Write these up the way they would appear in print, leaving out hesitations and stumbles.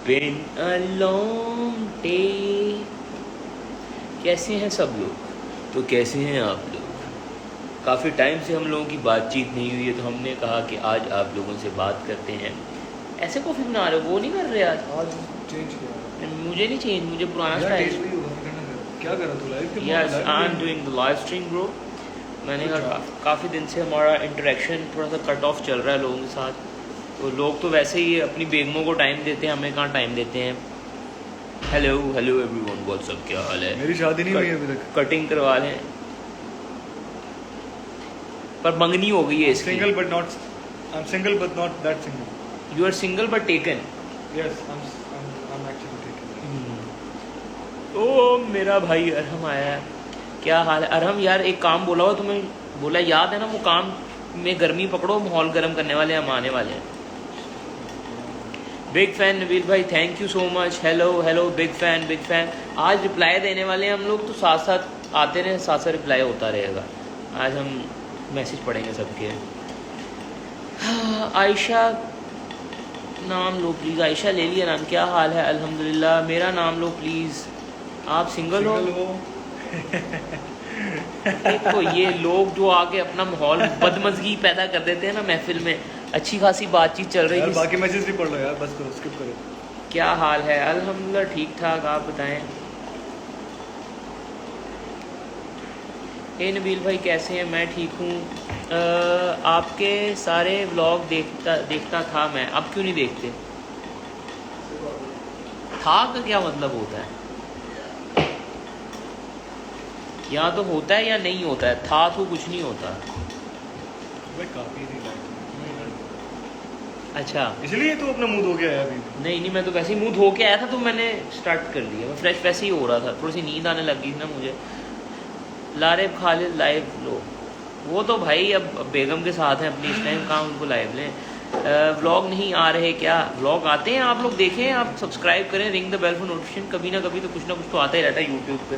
been a long day. کیسے ہیں سب لوگ؟ تو کیسے ہیں آپ لوگ؟ کافی ٹائم سے ہم لوگوں کی بات چیت نہیں ہوئی ہے تو ہم نے کہا کہ آج آپ لوگوں سے بات کرتے ہیں. ایسے کافی بنا رہے ہو؟ وہ نہیں کر رہے آج چینج کیا؟ مجھے نہیں چینج، مجھے پرانا اسٹائل. کیا کر رہا تو لائیو کے yes I'm doing the live stream bro. میں نے کہا کافی دن سے ہمارا انٹریکشن تھوڑا سا کٹ آف چل رہا ہے لوگوں کے ساتھ. تو لوگ تو ویسے ہی اپنی بیگموں کو ٹائم دیتے ہیں، ہمیں کہاں ٹائم دیتے ہیں. Hello hello every one, what's up, کیا حال ہے؟ میری شادی نہیں ہوئی ابھی تک. کٹنگ کروا لیں پر منگنی ہو گئی ہے اس کی. Single but not, I'm single but not that single. You are single but taken. Yes I'm actually taken. او میرا بھائی ارحم آیا ہے. کیا حال ہے ارحم؟ یار ایک کام بولا ہوا تمہیں، بولا یاد ہے نا وہ کام میں گرمی پکڑو، ماحول گرم کرنے والے ہم آنے والے ہیں. بگ فین نوید بھائی، thank you so much. Hello hello, big fan big fan. آج رپلائی دینے والے ہیں ہم لوگ، تو ساتھ ساتھ آتے رہے، ساتھ ساتھ رپلائی ہوتا رہے گا. آج ہم میسج پڑھیں گے سب کے. عائشہ نام لو پلیز. عائشہ لے لیا نام. کیا حال ہے؟ الحمدللہ. میرا نام لو پلیز. آپ سنگل ہو؟ دیکھو یہ لوگ جو آگے اپنا ماحول بدمزگی پیدا کر دیتے ہیں نا محفل میں. اچھی خاصی بات چیت چل رہی ہے. ہے. باقی میسج بھی پڑھ لو یار، بس کرو، اسکپ کرو. کیا حال ہے؟ الحمدللہ ٹھیک ٹھاک. آپ بتائیں. اے نبیل بھائی کیسے ہیں؟ میں ٹھیک ہوں. آپ کے سارے ولاگ دیکھتا تھا میں، اب کیوں نہیں دیکھتے؟ تھا کا کیا مطلب ہوتا ہے؟ یا تو ہوتا ہے یا نہیں ہوتا ہے. تھا تو کچھ نہیں ہوتا. کافی اچھا اس لیے تو اپنا منہ دھو کے آیا ابھی. نہیں میں تو ویسے ہی منہ دھو کے آیا تھا، تو میں نے سٹارٹ کر دیا. میں فریش ویسے ہی ہو رہا تھا، تھوڑی سی نیند آنے لگ گئی تھی نا مجھے. لارب خالد لائیو لو. وہ تو بھائی اب بیگم کے ساتھ ہیں اپنی، اس ٹائم کہاں ان کو لائیو لیں. ولاگ نہیں آ رہے کیا؟ ولاگ آتے ہیں، آپ لوگ دیکھیں، آپ سبسکرائب کریں، رنگ دا بیل فار نوٹیفیکیشن. کبھی نہ کبھی تو کچھ نہ کچھ تو آتا ہی رہتا ہے یوٹیوب پہ.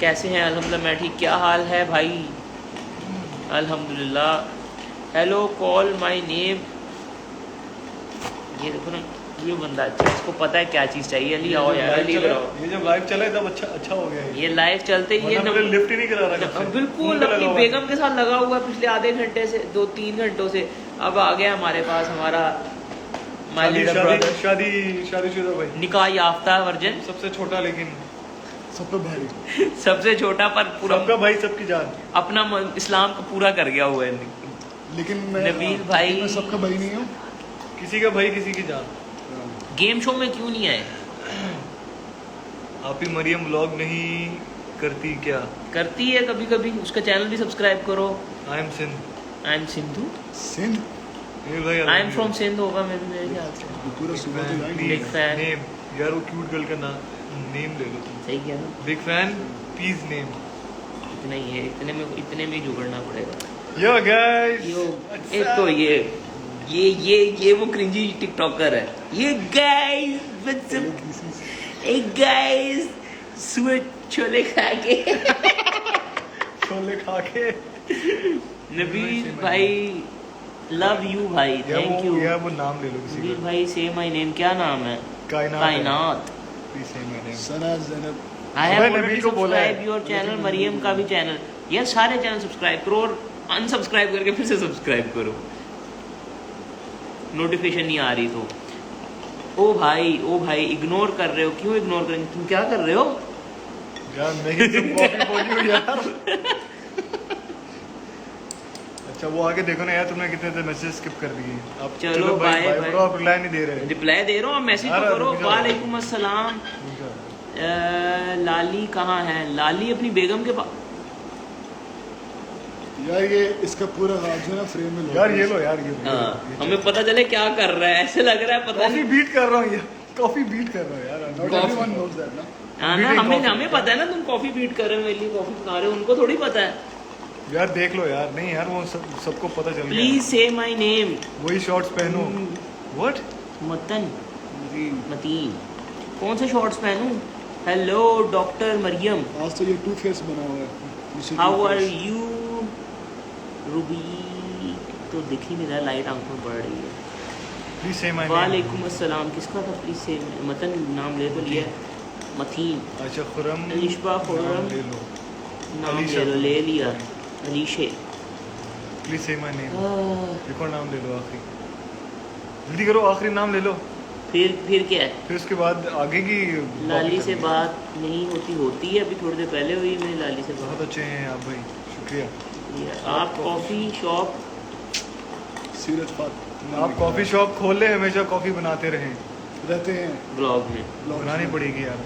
کیسے ہیں؟ الحمدللہ میں ٹھیک. کیا حال ہے بھائی؟ الحمدللہ. ہیلو کال مائی نیم. یہ دیکھو نا، یہ بندہ اچھا، اس کو پتہ ہے کیا چیز چاہیے. علی آؤ یار، علی ادھر آؤ. یہ جب لائیو چلا ہے تب اچھا ہو گیا. یہ لائیو چلتے ہی لفٹ ہی نہیں کرا رہا. بالکل اپنی بیگم کے ساتھ لگا ہوا پچھلے آدھے گھنٹے سے، 2-3 گھنٹوں سے. اب آ گیا ہمارے پاس ہمارا شادی شدہ بھائی، نکاح یافتہ ورجن. سب سے چھوٹا لیکن سب پہ بھاری. سب سے چھوٹا پر پورا سب کا بھائی، سب کی جان. اپنا اسلام کو پورا کر گیا ہوا ہے. لیکن نبیل بھائی، میں سب کا بھائی نہیں ہوں. کسی کا بھائی کسی کی جان. گیم شو میں کیوں نہیں آئے؟ آپ ہی مریم ولاگ نہیں کرتی کیا؟ کرتی ہے کبھی کبھی. اس کا چینل بھی سبسکرائب کرو. I am Sindh. I am Sindhu. I am from Sindh ہوگا میرے خیال سے. Big fan. یار وہ کیوٹ گرل کا نیم لے لو. صحیح کیا نا. بگ فین پلیز نیم. اتنا ہی ہے، اتنے میں جگڑنا پڑے گا. یو گائز، ایک تو یہ وہ کرنجی ٹک ٹاکر ہے. یہ گائز سوئے چھولے کھا کے نبیل بھائی لو یو بھائی، تھینک یو. یا وہ نام لے لو کسی نبیل بھائی سے مائی نیم. کیا نام ہے؟ کائنات. پلیز سے مائی نیم. سنا زینب. I have already subscribed your channel. مریم کا بھی چینل. یہ سارے چینل سبسکرائب کرو اور انسبسکرائب کر کے پھر سے سبسکرائب کرو. نوٹیفیکیشن نہیں آ رہی تو. او بھائی اگنور کر رہے ہو. کیوں اگنور کریں گے؟ تم کیا کر رہے ہو یار؟ نہیں تم کافی بولی ہو یار. اچھا وہ آگے دیکھو نا یار، تم نے کتنے میسج اسکپ کر دیے. اب چلو بائے. آپ رپلائی نہیں دے رہے. رپلائی دے رہا ہوں، میسج تو کرو. وعلیکم السلام. لالی کہاں ہے؟ لالی اپنی بیگم کے پاس. یار یہ اس کا پورا ہاتھ جو ہے نا فریم میں لو. یار یہ لو یار، یہ ہمیں پتہ چلے کیا کر رہا ہے. ایسے لگ رہا ہے پتہ کافی بیٹ کر رہا ہوں یار. کافی بیٹ کر رہا ہوں یار. Not every one knows that نا. ہمیں پتہ ہے نا تم کافی بیٹ کر رہے ہو، میرے لیے کافی بنا رہے ہو. ان کو تھوڑی پتہ ہے. یار دیکھ لو یار. نہیں یار وہ سب کو پتہ چل گیا. پلیز سے مائی نیم. وہی شارٹس پہنو. واٹ؟ متین کون سے شارٹس پہنوں؟ ہیلو ڈاکٹر مریم. آج تو یہ 2 فیس بنا ہوا ہے. How are you? روبی تو دکھ ہی نہیں رہا، لائٹ آنکھوں میں پڑ رہی ہے. Please say my name. وعلیکم السلام. کس کا تھا پلیز سے متن نام لے تو لیا متین. اچھا خرم الشبا خرم لے لو. نام لے لو, لے لیا. علیشے. Please say my name. ایک اور نام لے لو آخری. جلدی کرو آخری نام لے لو. پھر کیا ہے؟ پھر اس کے بعد آگے کی لالی سے بات نہیں ہوتی ہے. ابھی تھوڑی دیر پہلے ہوئی میری لالی سے بہت بات. اچھے ہیں آپ بھائی, شکریہ. آپ کافی شاپ سیرت بات آپ کافی شاپ کھول لیں, ہمیشہ کافی بناتے رہیں. رہتے ہیں بلاگ میں بنانی پڑے گی یار.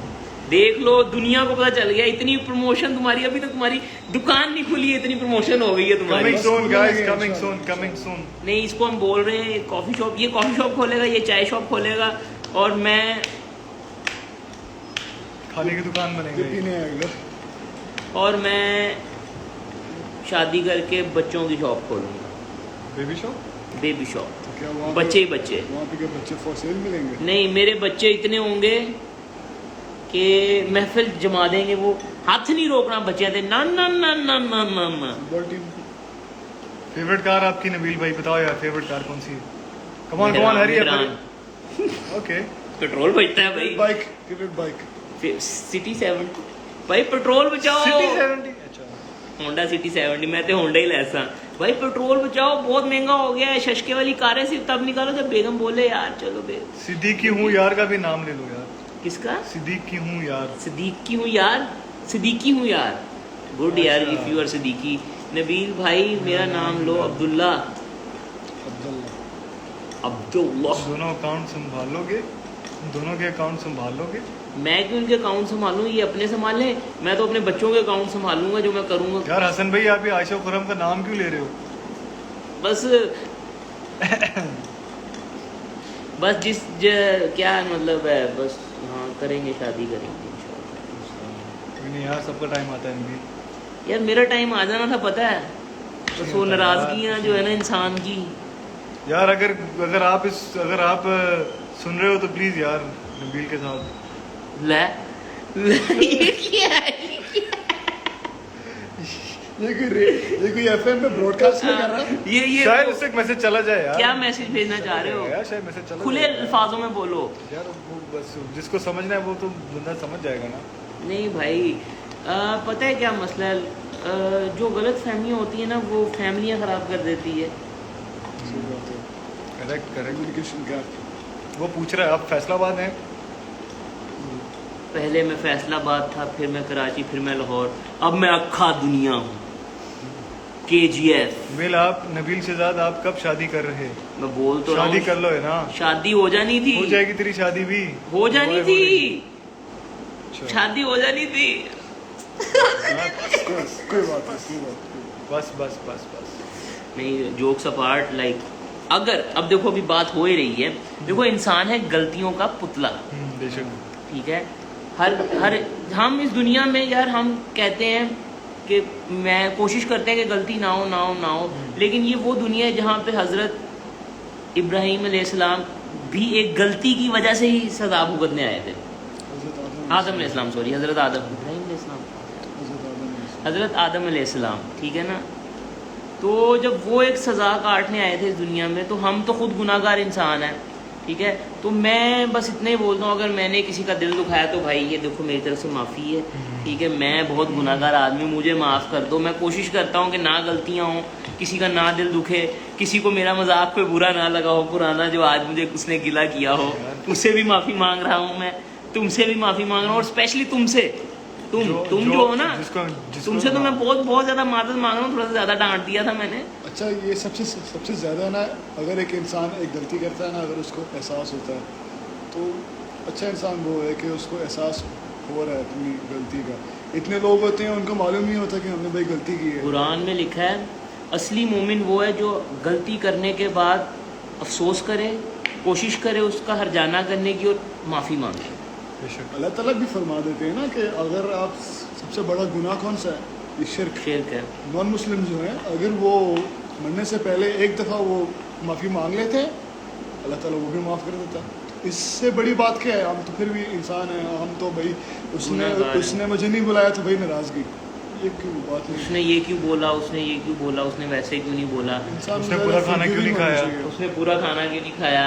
دیکھ لو دنیا کو پتا چل گیا. اتنی پروموشن تمہاری, ابھی تک تمہاری دکان نہیں کھلی ہے, اتنی پروموشن ہو گئی ہے تمہاری. Coming soon guys, coming soon, coming soon. نہیں اس کو ہم بول رہے ہیں کافی شاپ. یہ کافی شاپ کھولے گا, یہ چائے شاپ کھولے گا, اور میں کھانے کی دکان بنے یہ گی. پینے آئے گا. اور میں شادی کر کے بچوں کی شاپ کھولوں گا. Baby shop. Baby shop. کیا وہاں بچے ہی بچے. وہاں پہ کیا بچے فور سیل ملیں گے؟ نہیں میرے بچے اتنے ہوں گے کہ محفل جما دیں گے. وہ ہاتھ نہیں روکنا بچے تھے. نا نا نا نا نا نا نا. فٹ بال ٹیم فیوریٹ کار آپ کی نبیل بھائی بتاؤ یار, فیوریٹ کار کون سی ہے؟ کم آن کم آن ہری اپ. اوکے پیٹرول بچتا ہے بھائی. بائک, فیوریٹ بائک سٹی 70 بھائی پیٹرول بچاؤ. سٹی 70. اچھا ہونڈا سٹی 70. میں تو ہونڈا ہی لیسا بھائی. پیٹرول بچاؤ, بہت مہنگا ہو گیا ہے. ششکے والی کاریں صرف تب نکالو جب بیگم بولے یار چلو بے. صدیقی ہوں یار کا بھی نام لے لو یار. کس کا؟ صدیقی ہوں یار. صدیقی ہوں یار. صدیقی ہوں یار. گڈ یار اف یو آر صدیقی. نبیل بھائی میرا نام لو عبداللہ. عبداللہ. دونوں اکاؤنٹ سنبھال لو گے, دونوں کے اکاؤنٹ سنبھال لو گے. میں کیوں ان کے اکاؤنٹ سنبھالوں, یہ اپنے سنبھالیں. میں تو اپنے بچوں کے اکاؤنٹ سنبھالوں گا جو میں کروں گا. یار حسن بھائی آپ یہ عائشہ خرم کا نام کیوں لے رہے ہو؟ بس جس کیا مطلب ہے, بس ہاں کریں گے, شادی کریں گے انشاءاللہ. نہیں یار سب کا ٹائم آتا ہے نبیل. یار میرا ٹائم آ جانا تھا پتہ ہے. بس وہ ناراضگیاں جو ہے نا انسان کی. یار اگر آپ سن رہے ہو تو پلیز یار نبیل کے ساتھ لے یہ کیا ہے؟ یہ کوئی ایف ایم پہ براڈ کاسٹ نہیں کر رہا. یہ شاید اس سے ایک میسج چلا جائے یار. کیا میسج بھیجنا چاہ رہے ہو؟ یار شاید میسج چلا کھلے جائے. الفاظوں میں بولو یار وہ بس جس کو سمجھنا ہے وہ تو بندہ سمجھ جائے گا نا. نہیں بھائی پتہ ہے کیا مسئلہ ہے, جو غلط فہمیاں ہوتی ہیں نا وہ فیملیاں خراب کر دیتی ہے. Correct communication gap. وہ پوچھ رہا ہے آپ فیصلہ آباد ہیں؟ پہلے میں فیصلہ آباد تھا, پھر میں کراچی, پھر میں لاہور, اب میں اکھا دنیا ہوں. KGF. ویل آپ نبیل شہزاد آپ کب شادی کر رہے؟ میں بول تو شادی کر لو ہے نا. شادی ہو جانی تھی. ہو جائے گی تیری شادی بھی. ہو جانی تھی. شادی ہو جانی تھی. کوئی بات نہیں. بس بس بس بس. نہیں جوکس اپارٹ, لائک اگر اب دیکھو ابھی بات ہو ہی رہی ہے, دیکھو انسان ہے غلطیوں کا پتلا. بے شک. ٹھیک ہے, ہر ہم اس دنیا میں یار ہم کہتے ہیں کہ میں کوشش کرتے ہیں کہ غلطی نہ ہو نہ ہو نہ ہو, لیکن یہ وہ دنیا ہے جہاں پہ حضرت ابراہیم علیہ السلام بھی ایک غلطی کی وجہ سے ہی سزا بھگتنے آئے تھے. آدم علیہ السلام, سوری حضرت آدم, ابراہیم علیہ السلام, حضرت آدم علیہ السلام. ٹھیک ہے نا, تو جب وہ ایک سزا کاٹنے آئے تھے اس دنیا میں, تو ہم تو خود گناہ گار انسان ہیں. ٹھیک ہے, تو میں بس اتنا ہی بولتا ہوں, اگر میں نے کسی کا دل دکھایا تو بھائی یہ دیکھو میری طرف سے معافی ہے. ٹھیک ہے, میں بہت گناہ گار آدمی, مجھے معاف کر دو. میں کوشش کرتا ہوں کہ نہ غلطیاں ہوں, کسی کا نہ دل دکھے, کسی کو میرا مذاق پہ برا نہ لگا ہو, پرانا جو آج مجھے اس نے گلا کیا ہو, اس سے بھی معافی مانگ رہا ہوں. میں تم سے بھی معافی مانگ رہا ہوں, اور اسپیشلی تم سے. تم جو ہو نا, تم سے تو میں بہت زیادہ معذرت مانگ رہا ہوں. تھوڑا سا زیادہ ڈانٹ دیا تھا میں نے. اچھا یہ سب سے زیادہ نا, اگر ایک انسان ایک غلطی کرتا ہے نا, اگر اس کو احساس ہوتا ہے تو اچھا انسان وہ ہے کہ اس کو احساس ہو رہا ہے اپنی غلطی کا. اتنے لوگ ہوتے ہیں ان کو معلوم نہیں ہوتا کہ ہم نے بھائی غلطی کی ہے. قرآن میں لکھا ہے اصلی مومن وہ ہے جو غلطی کرنے کے بعد افسوس کرے, کوشش کرے اس کا ہرجانہ کرنے کی, اور معافی مانگے. اللہ تعالیٰ بھی فرما دیتے ہیں نا کہ اگر آپ سب سے بڑا گناہ کون سا ہے, یہ شرک ہے. نان مسلم جو ہیں اگر وہ مرنے سے پہلے ایک دفعہ وہ معافی مانگ لیتے اللہ تعالیٰ وہ بھی معاف کر دیتا. اس سے بڑی بات کیا ہے, ہم تو پھر بھی انسان ہیں, ہم تو بھائی اس نے مجھے نہیں بلایا تو بھائی ناراضگی, یہ کیوں بات نہیں. اس نے یہ کیوں بولا, اس نے یہ کیوں بولا, اس نے ویسے کیوں نہیں بولا, انسان اس نے پورا کھانا کیوں نہیں کھایا, اس نے پورا کھانا کیوں نہیں کھایا,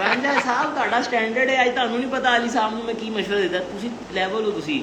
ਰਾਂਝਾ ਸਾਹਿਬ ਤੁਹਾਡਾ ਸਟੈਂਡਰਡ ਹੈ, ਅੱਜ ਤੁਹਾਨੂੰ ਨਹੀਂ ਪਤਾ ਅਲੀ ਸਾਹਿਬ ਨੂੰ ਮੈਂ ਕੀ ਮਸ਼ਵਰਾ ਦਿੱਤਾ, ਤੁਸੀਂ ਲੈਵਲ ਹੋ ਤੁਸੀਂ।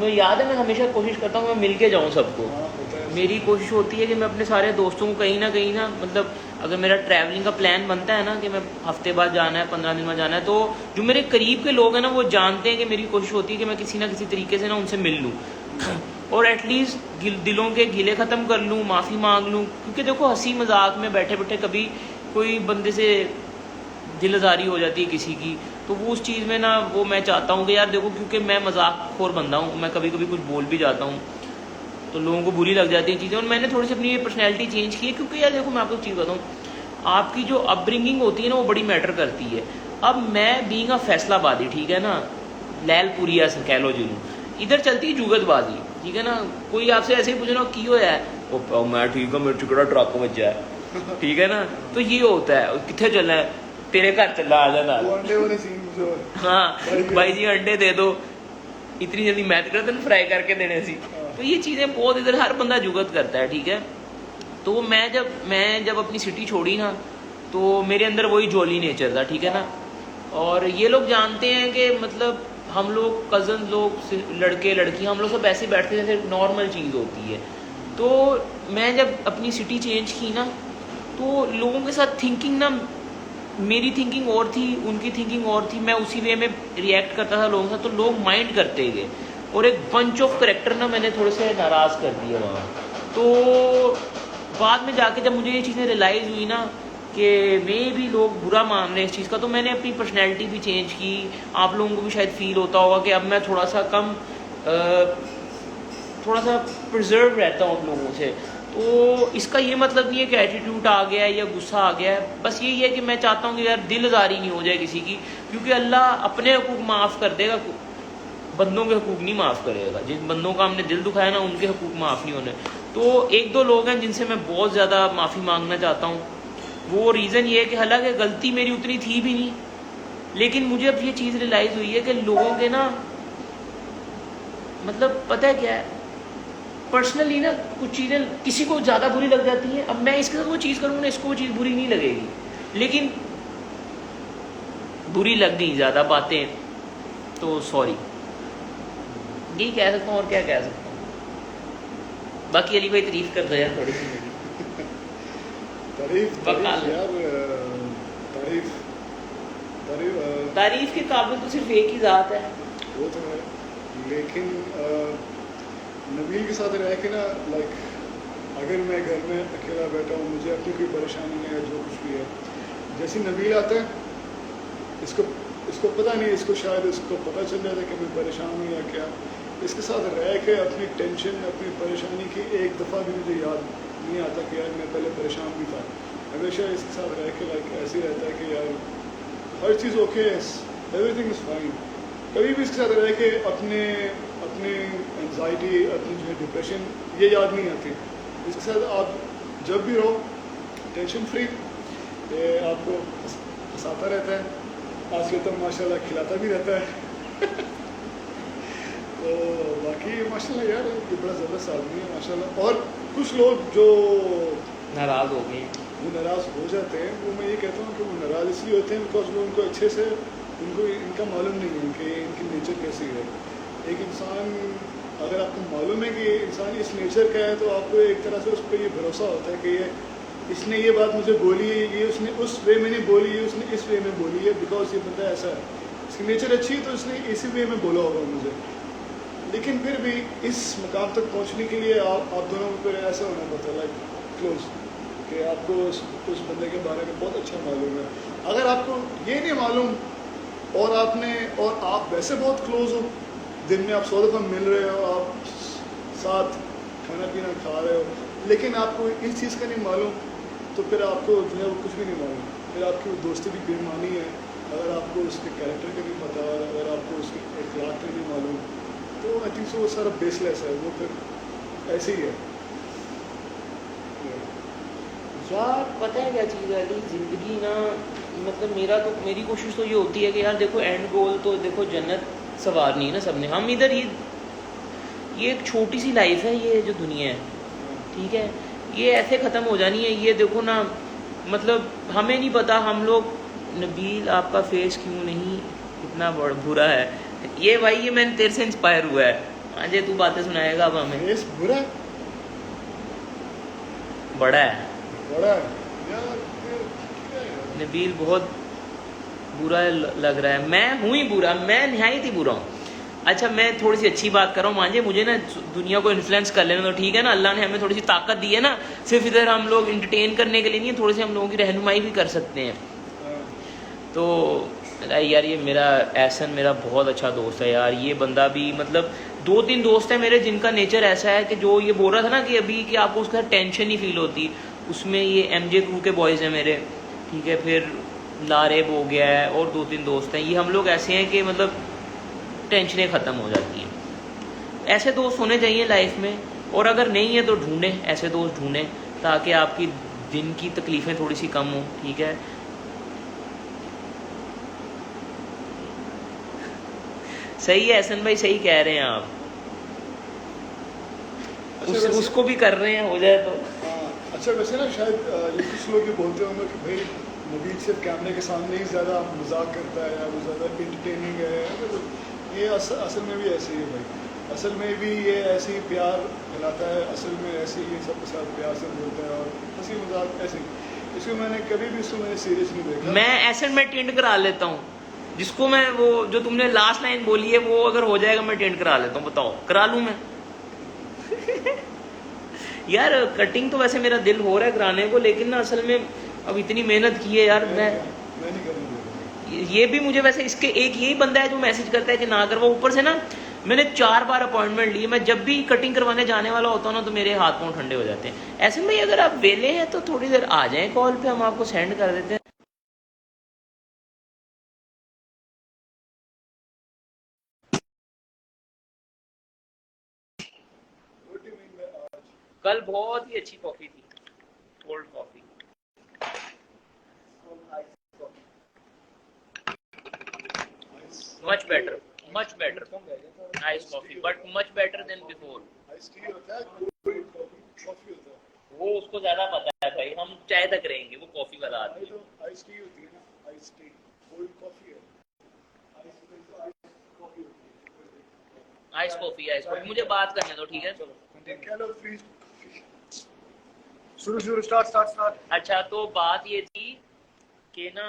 مجھے یاد ہے میں ہمیشہ کوشش کرتا ہوں میں مل کے جاؤں سب کو. ہاں ہوتا ہے. میری کوشش ہوتی ہے کہ میں اپنے سارے دوستوں کو کہیں نہ مطلب اگر میرا ٹریولنگ کا پلان بنتا ہے نا کہ میں ہفتے بعد جانا ہے 15 دن بعد جانا ہے, تو جو میرے قریب کے لوگ ہیں نا وہ جانتے ہیں کہ میری کوشش ہوتی ہے کہ میں کسی نہ کسی طریقے سے نا ان سے مل لوں اور ایٹ لیسٹ دلوں کے گلے ختم کر لوں, معافی مانگ لوں. کیونکہ دیکھو ہنسی مذاق میں بیٹھے بیٹھے کبھی کوئی بندے سے دل آزاری ہو جاتی ہے کسی کی, تو وہ اس چیز میں نا وہ میں چاہتا ہوں کہ یار دیکھو کیونکہ میں مذاق خور بندہ ہوں, میں کبھی کبھی کچھ بول بھی جاتا ہوں تو لوگوں کو بری لگ جاتی ہیں چیزیں, اور میں نے تھوڑی سی اپنی پرسنالٹی چینج کی ہے. کیونکہ یار دیکھو میں آپ کو چیز بتاؤں, آپ کی جو اپ برنگنگ ہوتی ہے نا وہ بڑی میٹر کرتی ہے. اب میں بینگ اے فیصلہ بازی, ٹھیک ہے نا, لیل پوریا سے کہہ لو جنوں, ادھر چلتی ہے جوگت بازی, ٹھیک ہے نا. کوئی آپ سے ایسے ہی پوچھنا کی ہوا ہے, وہ میں ٹھیک ہوں, میرے چکڑا ٹرک بجا ہے, ٹھیک ہے نا. تو یہ ہوتا ہے کتنے چلنا ہے, تیرے گھر چلا آ جانا, وہ انڈے والے سین مجھے ہاں بھائی جی انڈے دے دو, اتنی جلدی میں تو کرتا فرائی کر کے دینے سی. تو یہ چیزیں بہت ادھر ہر بندہ جگت کرتا ہے, ٹھیک ہے. تو میں جب اپنی سٹی چھوڑی نا تو میرے اندر وہی جولی نیچر تھا, ٹھیک ہے نا. اور یہ لوگ جانتے ہیں کہ مطلب ہم لوگ کزن لوگ لڑکے لڑکیاں ہم لوگ سب ایسے بیٹھتے ہیں جیسے نارمل چیز ہوتی ہے. تو میں جب اپنی سٹی چینج کی نا تو لوگوں کے ساتھ تھنکنگ نا, میری تھنکنگ اور تھی, ان کی تھنکنگ اور تھی, میں اسی وے میں ریئیکٹ کرتا تھا لوگوں کے ساتھ, تو لوگ مائنڈ کرتے گئے اور ایک بنچ آف کریکٹر نا میں نے تھوڑے سے ناراض کر دیے وہاں. تو بعد میں جا کے جب مجھے یہ چیزیں ریئلائز ہوئی نا کہ میں بھی لوگ برا مان رہے ہیں اس چیز کا, تو میں نے اپنی پرسنالٹی بھی چینج کی. آپ لوگوں کو بھی شاید فیل ہوتا ہوگا کہ اب میں تھوڑا سا کم تھوڑا سا پرزرو رہتا ہوں ان لوگوں سے. تو اس کا یہ مطلب نہیں ہے کہ ایٹیٹیوڈ آ گیا ہے یا غصہ آ گیا ہے, بس یہی ہے کہ میں چاہتا ہوں کہ یار دل آزاری نہیں ہو جائے کسی کی, کیونکہ اللہ اپنے حقوق معاف کر دے گا, بندوں کے حقوق نہیں معاف کرے گا. جن بندوں کا ہم نے دل دکھایا نا ان کے حقوق معاف نہیں ہونے. تو ایک دو لوگ ہیں جن سے میں بہت زیادہ معافی مانگنا چاہتا ہوں. وہ ریزن یہ ہے کہ حالانکہ غلطی میری اتنی تھی بھی نہیں, لیکن مجھے اب یہ چیز ریئلائز ہوئی ہے کہ لوگوں کے نا مطلب پتہ ہے کیا ہے, پرسنلی نا کچھ چیزیں کسی کو زیادہ بری لگ جاتی ہیں. اب میں اس کے ساتھ وہ چیز کروں نا اس کو وہ چیز بری نہیں لگے گی, لیکن بری لگ گئی زیادہ باتیں تو سوری, یہی کہہ سکتا ہوں اور کیا کہہ سکتا ہوں. باقی علی بھائی تعریف کر دو یار تھوڑی سی میری. تعریف کے قابل تو صرف ایک ہی ذات ہے, وہ تو ہے. لیکن نبیل کے ساتھ رہ کے نا لائک اگر میں گھر میں اکیلا بیٹھا ہوں, مجھے اپنی کوئی پریشانی ہے جو کچھ بھی ہے, جیسے نبیل آتا ہے اس کو پتہ نہیں, اس کو شاید اس کو پتہ چل جاتا ہے کہ میں پریشان ہوں یا کیا. اس کے ساتھ رہ کے اپنی ٹینشن اپنی پریشانی کی ایک دفعہ بھی مجھے یاد نہیں آتا کہ یار میں پہلے پریشان بھی تھا. ہمیشہ اس کے ساتھ رہ کے لائک ایسے ہی رہتا ہے کہ یار ہر چیز okay, everything is fine. کبھی بھی اس کے ساتھ رہ کے اپنی انزائٹی اپنی جو ہے ڈپریشن یہ یاد نہیں آتی. اس کے ساتھ آپ جب بھی رہو ٹینشن فری, یہ آپ کو ہنساتا رہتا ہے. آج کل تو ماشاء اللہ کھلاتا بھی رہتا ہے. تو باقی ماشاء اللہ یار یہ بڑا زبردست آدمی ہے ماشاء اللہ. اور کچھ لوگ جو ناراض ہو گئے, وہ ناراض ہو جاتے ہیں, وہ میں یہ کہتا ہوں کہ وہ ناراض اس لیے ہوتے ہیں بیکاز وہ ان کو اچھے سے ان کا معلوم نہیں ہے کہ ان کی نیچر کیسی ہے. ایک انسان اگر آپ کو معلوم ہے کہ انسان اس نیچر کا ہے تو آپ کو ایک طرح سے اس پہ یہ بھروسہ ہوتا ہے کہ اس نے یہ بات مجھے بولی ہے, یہ اس نے اس وے میں نہیں بولی ہے, اس نے اس وے میں بولی ہے, بیکاز یہ بندہ ایسا ہے, اس کی نیچر اچھی ہے تو اس نے اسی وے میں بولا ہوگا مجھے. لیکن پھر بھی اس مقام تک پہنچنے کے لیے آپ دونوں کو پھر ایسا ہونا پڑتا ہے لائک کلوز, کہ آپ کو اس بندے کے بارے میں بہت اچھا معلوم ہے. اگر آپ کو یہ نہیں معلوم اور آپ ویسے بہت کلوز ہو, دن میں آپ 100 دفعہ مل رہے ہو, آپ ساتھ کھانا پینا کھا رہے ہو, لیکن آپ کو اس چیز کا نہیں معلوم, تو پھر آپ کو جو ہے وہ کچھ بھی نہیں معلوم. پھر آپ کی دوستی بھی بے معنی ہے. اگر آپ کو اس کے کیریکٹر کا نہیں پتہ, اگر آپ کو اس کے اخلاق کا نہیں معلوم, تو آئی تھنک سو وہ سارا بیس لیس ہے, وہ پھر ایسے ہی ہے. یار پتہ ہے کیا چیز ہے علی, زندگی نا مطلب میری کوشش تو یہ ہوتی ہے کہ یار دیکھو اینڈ گول تو دیکھو جنت سنوارنی ہے نا سب نے. ہم ادھر یہ ایک چھوٹی سی لائف ہے, یہ جو دنیا ہے, ٹھیک ہے, یہ ایسے ختم ہو جانی ہے. یہ دیکھو نا مطلب ہمیں نہیں پتا ہم لوگ, نبیل آپ کا فیس کیوں نہیں اتنا برا ہے, یہ بھائی یہ میں نے تیرے سے انسپائر ہوا ہے, مانجے تو باتیں سنائے گا اب ہمیں. فیس برا ہے بڑا ہے بڑا ہے یار کیا ہے؟ نبیل بہت برا لگ رہا ہے. میں ہوں ہی برا, میں نہایت ہی برا ہوں. اچھا میں تھوڑی سی اچھی بات کر رہا ہوں مانجے, مجھے نا دنیا کو انفلوئنس کر لینا تو ٹھیک ہے نا, اللہ نے ہمیں تھوڑی سی طاقت دی ہے نا, صرف ادھر ہم لوگ انٹرٹین کرنے کے لیے نہیں, تھوڑی سی ہم لوگوں کی رہنمائی بھی کر سکتے ہیں. تو یار یہ میرا احسن میرا بہت اچھا دوست ہے یار. یہ بندہ بھی مطلب 2-3 دوست ہیں میرے جن کا نیچر ایسا ہے کہ جو یہ بول رہا تھا نا کہ ابھی کہ آپ کو اس کا ٹینشن نہیں فیل ہوتی, اس میں یہ ایم جے کرو کے بوائز ہیں میرے, ٹھیک ہے, پھر لاریب ہو گیا ہے, اور 2-3 دوست ہیں. یہ ہم لوگ ایسے ہیں کہ مطلب ٹینشنیں ختم ہو جاتی ہیں. ایسے دوست ہونے چاہیے لائف میں, اور اگر نہیں ہے تو ڈھونڈیں, ایسے دوست ڈھونڈیں تاکہ آپ کی دن کی تکلیفیں تھوڑی سی کم ہوں, ٹھیک ہے. صحیح ہے احسن بھائی, صحیح کہہ رہے ہیں آپ, اس کو بھی کر رہے ہیں, ہو جائے تو. اچھا ویسے نا شاید یہ کچھ لوگ یہ بولتے ہوں گے کہ بھائی نبیل صرف کیمرے کے سامنے ہی زیادہ مذاق کرتا ہے یا وہ زیادہ انٹرٹیننگ ہے. یہ اصل میں بھی ایسے ہی ہے بھائی, اصل میں بھی یہ ایسے ہی پیار پھیلاتا ہے, اصل میں ایسے ہی سب کے ساتھ پیار سے بولتا ہے اور ہنسی مذاق ایسے ہی. اس کو میں نے کبھی بھی اس کو میں نے سیریس نہیں دیکھا. میں ایسے میں ٹینڈ کرا لیتا ہوں, جس کو میں وہ جو تم نے لاسٹ لائن بولی ہے وہ اگر ہو جائے گا میں ٹینڈ کرا لیتا ہوں. بتاؤ کرا لوں میں؟ یار کٹنگ تو ویسے میرا دل ہو رہا ہے کرانے کو, لیکن نا اصل میں اب اتنی محنت کی ہے یار میں نہیں کروں گا. یہ بھی مجھے ویسے اس کے ایک یہی بندہ ہے جو میسج کرتا ہے کہ نہ کروا. اوپر سے نا میں نے 4 بار اپوائنٹمنٹ لی, میں جب بھی کٹنگ کروانے جانے والا ہوتا ہوں نا تو میرے ہاتھ پاؤں ٹھنڈے ہو جاتے ہیں. ایسے میں اگر آپ ویلے ہیں تو تھوڑی دیر آ جائیں کال پہ, ہم آپ کو سینڈ کر دیتے ہیں. کل بہت ہی اچھی کافی تھی, cold coffee, much better, much better, nice coffee, but much better than before. Ice T ہوتا ہے, کولڈ کافی ہوتا ہے. وہ اس کو زیادہ پتا ہے بھائی, ہم چائے تک رہیں گے, وہ کافی والا آدمی ہے. تو آئس ٹی ہوتی ہے نا, آئس ٹی کولڈ کافی ہے. آئس کافی, آئس کافی. مجھے بات کرنے دو, ٹھیک ہے. شروع اسٹارٹ. اچھا تو بات یہ تھی کہ نا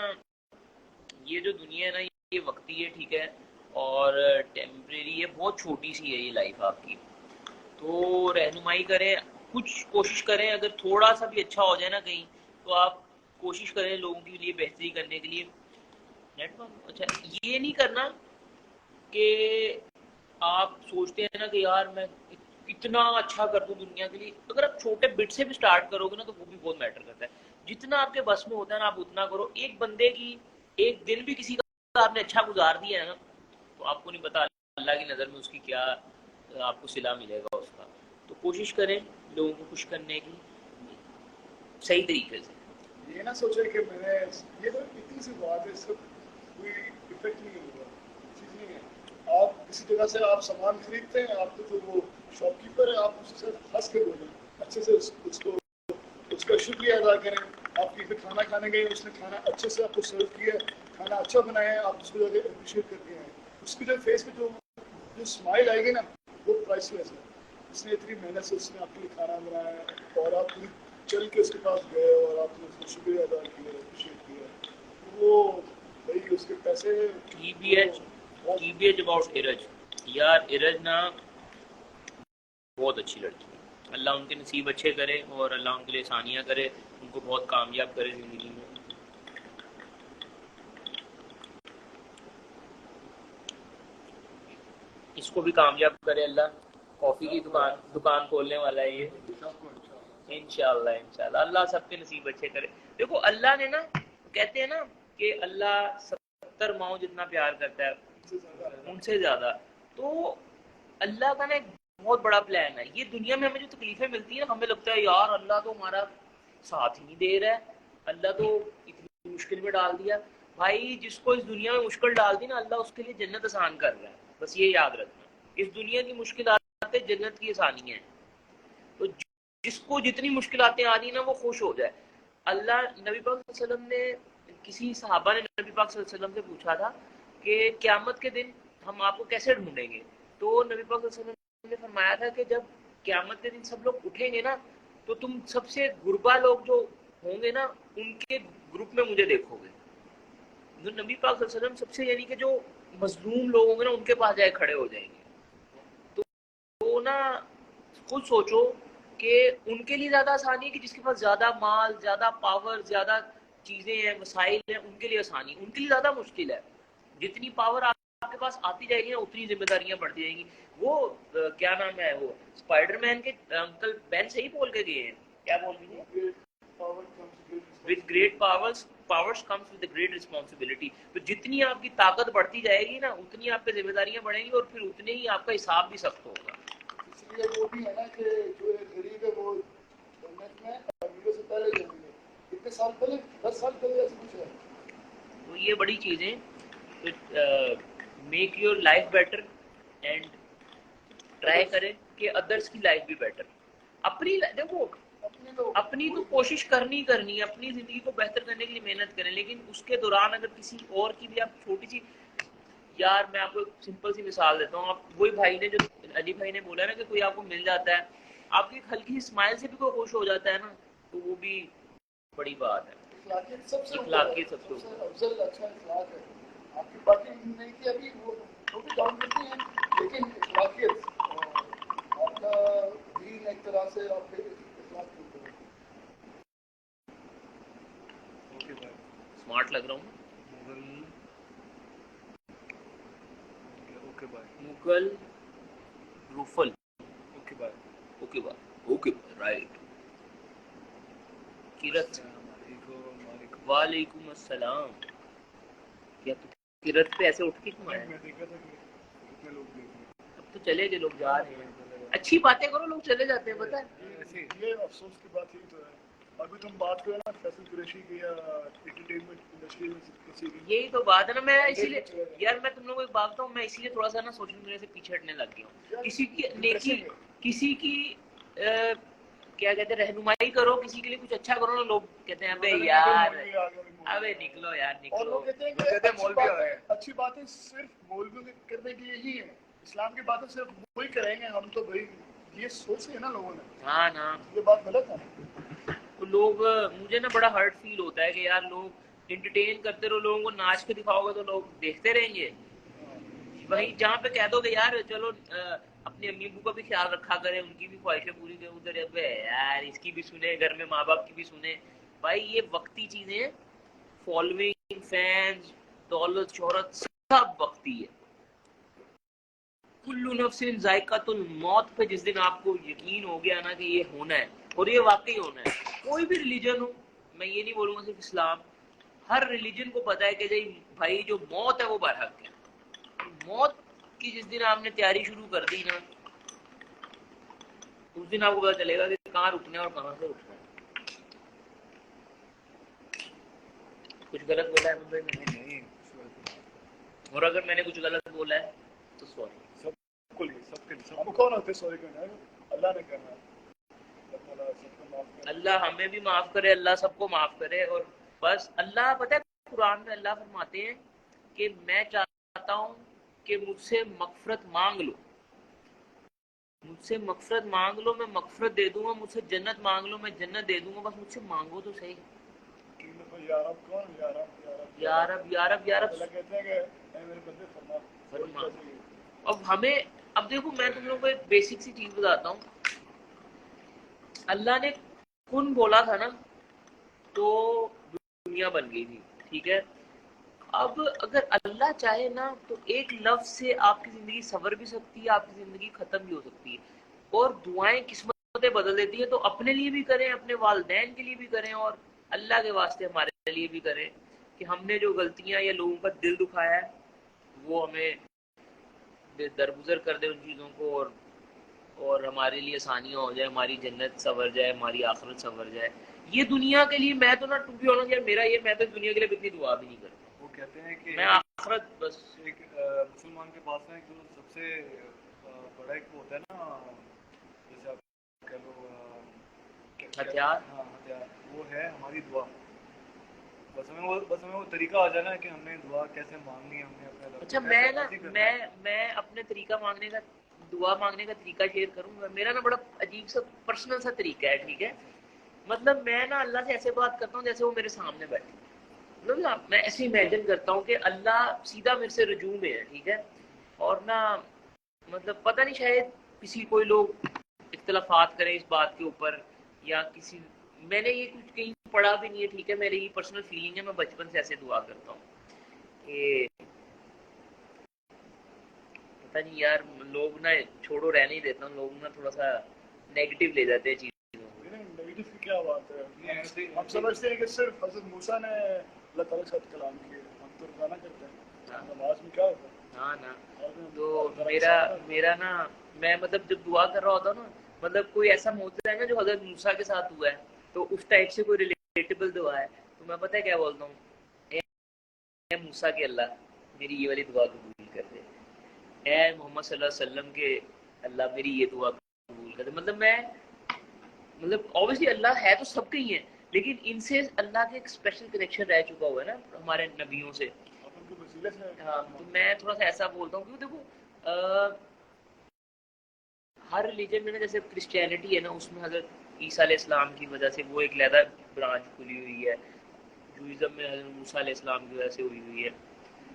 یہ جو دنیا ہے نا یہ وقتی ہے, ٹھیک ہے, اور ٹیمپریری ہے, بہت چھوٹی سی ہے یہ لائف آپ کی. تو رہنمائی کریں, کچھ کوشش کریں, اگر تھوڑا سا بھی اچھا ہو جائے نا کہیں تو آپ کوشش کریں لوگوں کے لیے بہتری کرنے کے لیے. اچھا یہ نہیں کرنا کہ آپ سوچتے ہیں نا کہ یار میں اتنا اچھا کر دوں دنیا کے لیے. اگر آپ چھوٹے بٹ سے بھی سٹارٹ کرو گے نا تو وہ بھی بہت میٹر کرتا ہے. جتنا آپ کے بس میں ہوتا ہے نا آپ اتنا کرو. ایک بندے کی ایک دن بھی کسی کا آپ نے اچھا گزار دیا ہے نا تو آپ کو نہیں پتا اللہ کی نظر میں اس کی کیا آپ کو صلہ ملے گا اس کا. تو کوشش کریں لوگوں کو خوش کرنے کی صحیح طریقے سے. یہ نہ سوچے کہ میں نے یہ تو اتنی سی بات ہے, اس کا کوئی افیکٹ نہیں ہوگا, چیز نہیں ہے. آپ کسی جگہ سے آپ سامان خریدتے ہیں, آپ تو وہ شاپ کیپر ہے, آپ اس سے ہنس کے بولیں, اچھے سے اس کا شکریہ ادا کریں. آپ کہیں پہ کھانا کھانے گئے, اس نے کھانا اچھے سے آپ کو سرو کیا ہے, کھانا اچھا بنایا ہے, آپ اس کو جا کے اپریشیٹ کرتے ہیں. اس کی جو فیس پہ جو اسمائل آئے گی نا وہ پرائس لیس ہے. اس نے اتنی محنت سے اس نے آپ کے لیے کھانا بنایا ہے اور آپ چل کے اس کے پاس گئے اور آپ نے اس کو شکریہ ادا کیا, اپریشیٹ کیا. وہ بھائی اس کے پیسے ٹی بی ایچ اباؤٹ ارج. یار ارج نا بہت اچھی لڑکی ہے, اللہ ان کے نصیب اچھے کرے اور اللہ ان کے لیے آسانیاں کرے, ان کو بہت کامیاب کرے زندگی میں. اس کو بھی کامیاب کرے اللہ. کافی کی دکان کھولنے والا ہے یہ, انشاءاللہ اللہ سب کے نصیب اچھے کرے. دیکھو اللہ نے نا کہتے ہیں نا کہ اللہ 70 ماؤں جتنا پیار کرتا ہے ان سے زیادہ. تو اللہ کا نا ایک بہت بڑا پلان ہے. یہ دنیا میں ہمیں جو تکلیفیں ملتی ہیں ہمیں لگتا ہے یار اللہ تو ہمارا ساتھ ہی نہیں دے رہا ہے, اللہ تو اتنی مشکل میں ڈال دیا. بھائی جس کو اس دنیا میں مشکل ڈال دی نا اللہ اس کے لیے جنت آسان کر رہا ہے. بس یہ یاد رکھنا, اس دنیا کی مشکلات جنت کی آسانی ہے. تو جس کو جتنی مشکلاتیں آ رہی نا وہ خوش ہو جائے. اللہ نبی پاک صلی اللہ علیہ وسلم نے کسی صحابہ نے نبی پاک صلی اللہ علیہ وسلم سے پوچھا تھا کہ قیامت کے دن ہم آپ کو کیسے ڈھونڈیں گے, تو نبی پاک صلی اللہ علیہ وسلم نے فرمایا تھا کہ جب قیامت کے دن سب لوگ اٹھیں گے نا تو تم سب سے غربا لوگ جو ہوں گے نا ان کے گروپ میں مجھے دیکھو گے. جو نبی پاک صلی اللہ علیہ وسلم سب سے یعنی کہ جو مظلوم لوگ ہوں گے نا ان کے پاس جائے کھڑے ہو جائیں گے. تو نا خود سوچو کہ ان کے لیے زیادہ آسانی ہے کہ جس کے پاس زیادہ مال، زیادہ پاور، زیادہ چیزیں ہیں، وسائل ہیں، ان کے لیے آسانی. ان کے لیے زیادہ مشکل ہے. جتنی پاور آپ کے پاس آتی جائے گی اتنی ذمہ داریاں بڑھتی جائیں گی. وہ کیا نام ہے، وہ اسپائڈر مین کے انکل بین صحیح بول کے گئے ہیں. کیا بول رہی ہیں؟ with great powers comes with a great responsibility. تو جتنی آپ کی طاقت بڑھتی جائے گی نا اتنی آپ پہ ذمہ داریاں بڑھیں گی اور پھر اتنے ہی آپ کا حساب بھی سخت ہوگا. اس لیے وہ بھی ہے نا کہ جو غریب ہے وہ جنت میں امیروں سے پہلے جائیں گے. کتنے سال پہلے، 10 سال پہلے ایسا کچھ ہے. تو یہ بڑی چیزیں make your life better and try کریں کہ ادرس کی لائف بھی بیٹر. اپنی دیکھو اپنی تو کوشش کرنی ہے، اپنی زندگی کو بہتر کرنے کے لیے محنت کریں، لیکن اس کے دوران اگر کسی اور کی بھی آپ چھوٹی سی، یار میں آپ کو ایک سمپل سی مثال دیتا ہوں. آپ وہی بھائی نے جو علی بھائی نے بولا نا کہ کوئی آپ کو مل جاتا ہے، آپ کی ایک ہلکی سی اسمائل سے بھی کوئی خوش ہو جاتا ہے نا تو وہ بھی بڑی بات ہے. اخلاقیت سب سے اخلاقیت سب سے افضل اچھا اخلاق ہے. آپ کی باتیں نہیں کی ابھی وہ بھی ڈاؤن کرتی ہیں، لیکن اخلاقیت آپ کا دین ایک طرح سے آپ کے اخلاق کے اوپر ہے. اوکے بھائی. اسمارٹ لگ رہا ہوں. اوکے بھائی. مغل روفل. اوکے بھائی. اوکے بھائی. اوکے بھائی. رائٹ. کرت. وعلیکم السلام. کیا کرت پہ ایسے اٹھ کے کیوں آیا؟ میں دیکھا تھا کہ کتنے لوگ دیکھ رہے ہیں. اب تو چلے گئے لوگ، جا رہے ہیں. اچھی باتیں کرو، لوگ چلے جاتے ہیں. پتہ ہے یہ افسوس کی بات یہی تو ہے. ابھی تم بات کرو نا فیصل قریشی کی یا انٹرٹینمنٹ انڈسٹری میں کسی کی، یہی تو بات ہے نا. میں اسی لیے یار میں تم لوگوں کو ایک بات بتاؤں، میں اسی لیے تھوڑا سا نا سوشل میڈیا سے پیچھے ہٹنے لگ گیا ہوں. کسی کی نیکی، کسی کی کیا کہتے ہیں رہنمائی کرو، کسی کے لیے کچھ اچھا کرو نا، لوگ کہتے ہیں ابے یار ابے نکلو یار اور نکلو. وہ کہتے ہیں کہ اچھی باتیں صرف مولویوں کے کرنے کی یہی ہے، اسلام کی باتیں صرف وہی کریں گے ہم. تو بھائی یہ سوچ ہے نا لوگوں نے، ہاں نا یہ بات غلط ہے. تو لوگ، مجھے نا بڑا ہرٹ فیل ہوتا ہے کہ یار لوگ انٹرٹین کرتے رہو، لوگوں کو ناچ کے دکھاؤ گے تو لوگ دیکھتے رہیں گے. وہیں جہاں پہ کہہ دو کہ یار چلو اپنی امی ابو کا بھی خیال رکھا کریں، ان کی بھی خواہشیں پوری کریں، ادھر یار اس کی بھی سنیں، گھر میں ماں باپ کی بھی سنیں. بھائی یہ وقتی چیزیں، فالوئنگ، فینز، دولت، شہرت سب وقتی ہے. کل نفس ذائقۃ الموت پہ جس دن آپ کو یقین ہو گیا نا کہ یہ ہونا ہے اور یہ واقعی ہونا ہے، کوئی بھی ریلیجن ہو، میں یہ نہیں بولوں گا صرف اسلام، ہر ریلیجن کو پتا ہے کہ بھائی جو موت ہے وہ برحق ہے. موت کی جس دن آپ نے تیاری شروع کر دی نا اس دن آپ کو پتا چلے گا کہ کہاں رکنا ہے اور کہاں سے اٹھنا ہے. کچھ غلط بولا ہے ممبئی میں نہیں. اور اگر میں نے کچھ غلط بولا ہے تو سوری. ہم کون ہوتے سوری کرنا ہے؟ اللہ نے کرنا ہے. اللہ ہمیں بھی معاف کرے، اللہ سب کو معاف کرے. اور بس اللہ پتہ ہے قرآن میں اللہ فرماتے ہیں کہ میں چاہتا ہوں کہ مجھ سے مغفرت مانگ لو، مجھ سے مغفرت مانگ لو، میں مغفرت دے دوں گا. مجھ سے جنت مانگ لو، میں جنت دے دوں گا. بس مجھ سے مانگو تو صحیح. یا رب کون؟ یا رب یا رب یا رب یا رب. اللہ کہتے ہیں کہ اے میرے بندے فرما. اب ہمیں، اب دیکھو میں تم لوگوں کو ایک بیسک سی چیز بتاتا ہوں. اللہ نے کن بولا تھا نا تو دنیا بن گئی تھی، ٹھیک ہے. اب اگر اللہ چاہے نا تو ایک لفظ سے آپ کی زندگی سنور بھی سکتی ہے، آپ کی زندگی ختم بھی ہو سکتی ہے. اور دعائیں قسمتیں بدل دیتی ہیں. تو اپنے لیے بھی کریں، اپنے والدین کے لیے بھی کریں، اور اللہ کے واسطے ہمارے لیے بھی کریں کہ ہم نے جو غلطیاں یا لوگوں کا دل دکھایا ہے وہ ہمیں درگزر کر دے ان چیزوں کو، اور ہمارے لیے آسانیاں ہو جائے، ہماری جنت سنور جائے، ہماری آخرت سنور جائے. یہ دنیا کے لیے میں تو نا ٹو بی آنیسٹ یار میرا یہ، میں تو دنیا کے لیے اتنی دعا بھی نہیں کرتا. وہ کہتے ہیں کہ میں آخرت بس ایک مسلمان کے پاس میں جو سب سے بڑا ایک ہوتا ہے نا، جیسے آپ کہہ لو ہتھیار، ہاں ہتھیار، وہ ہے ہماری دعا. بس ہمیں وہ طریقہ آ جانا ہے کہ ہم نے دعا کیسے مانگنی ہے، ہم نے اپنے رب اچھا کو میں کیسے نا راضی کرنا ہے. میں اپنے طریقہ مانگنے کا دعا مانگنے کا طریقہ شیئر کروں. میرا نا بڑا عجیب سا پرسنل سا طریقہ ہے, ٹھیک ہے. مطلب میں نا اللہ سے ایسے بات کرتا ہوں جیسے وہ میرے سامنے بیٹھے. مطلب میں ایسے امیجن کرتا ہوں کہ اللہ سیدھا میرے سے رجوع میں ہے, ٹھیک ہے. اور نا مطلب پتہ نہیں, شاید کسی کوئی لوگ اختلافات کریں اس بات کے اوپر, یا کسی, میں نے یہ کچھ کہیں پڑھا بھی نہیں ہے, ٹھیک ہے. میری یہ پرسنل فیلنگ ہے, میں بچپن سے ایسے دعا کرتا ہوں کہ پتہ نہیں یار, لوگ نا چھوڑو رہ نہیں دیتا ہوں, لوگ نا تھوڑا سا نیگیٹو لے جاتے ہیں چیزوں کو. نیگیٹو کی کیا بات ہے, ہم سمجھتے ہیں کہ صرف حضرت موسیٰ نے اللہ تعالیٰ کے ساتھ کلام کیے, ہم تو روزانہ کرتے ہیں, نماز میں کیا ہوتا ہے. ہاں نا, تو میرا نا, میں مطلب جب دعا کر رہا ہوتا ہوں نا, مطلب کوئی ایسا موقع ہے نا جو حضرت موسیٰ کے ساتھ ہوا ہے, تو اس ٹائپ سے کوئی ریلیٹیبل دعا ہے, تو میں پتہ ہے کیا بولتا ہوں, اے موسیٰ کے اللہ میری یہ والی دعا قبول کر دے, اے محمد صلی اللہ علیہ وسلم کے اللہ میری یہ دعا قبول کر دے. مطلب obviously اللہ ہے تو سب کے ہی ہے, لیکن ان سے اللہ کے ایک اسپیشل کنیکشن رہ چکا ہوا ہے نا ہمارے نبیوں سے. ہاں, تو میں تھوڑا سا ایسا بولتا ہوں کہ دیکھو ہر ریلیجن میں نا, جیسے کرسچینٹی ہے نا, اس میں حضرت عیسیٰ علیہ السلام کی وجہ سے وہ ایک علیحدہ برانچ کھلی ہوئی ہے. جوئزم میں حضرت موسیٰ علیہ السلام کی وجہ سے ہوئی ہے,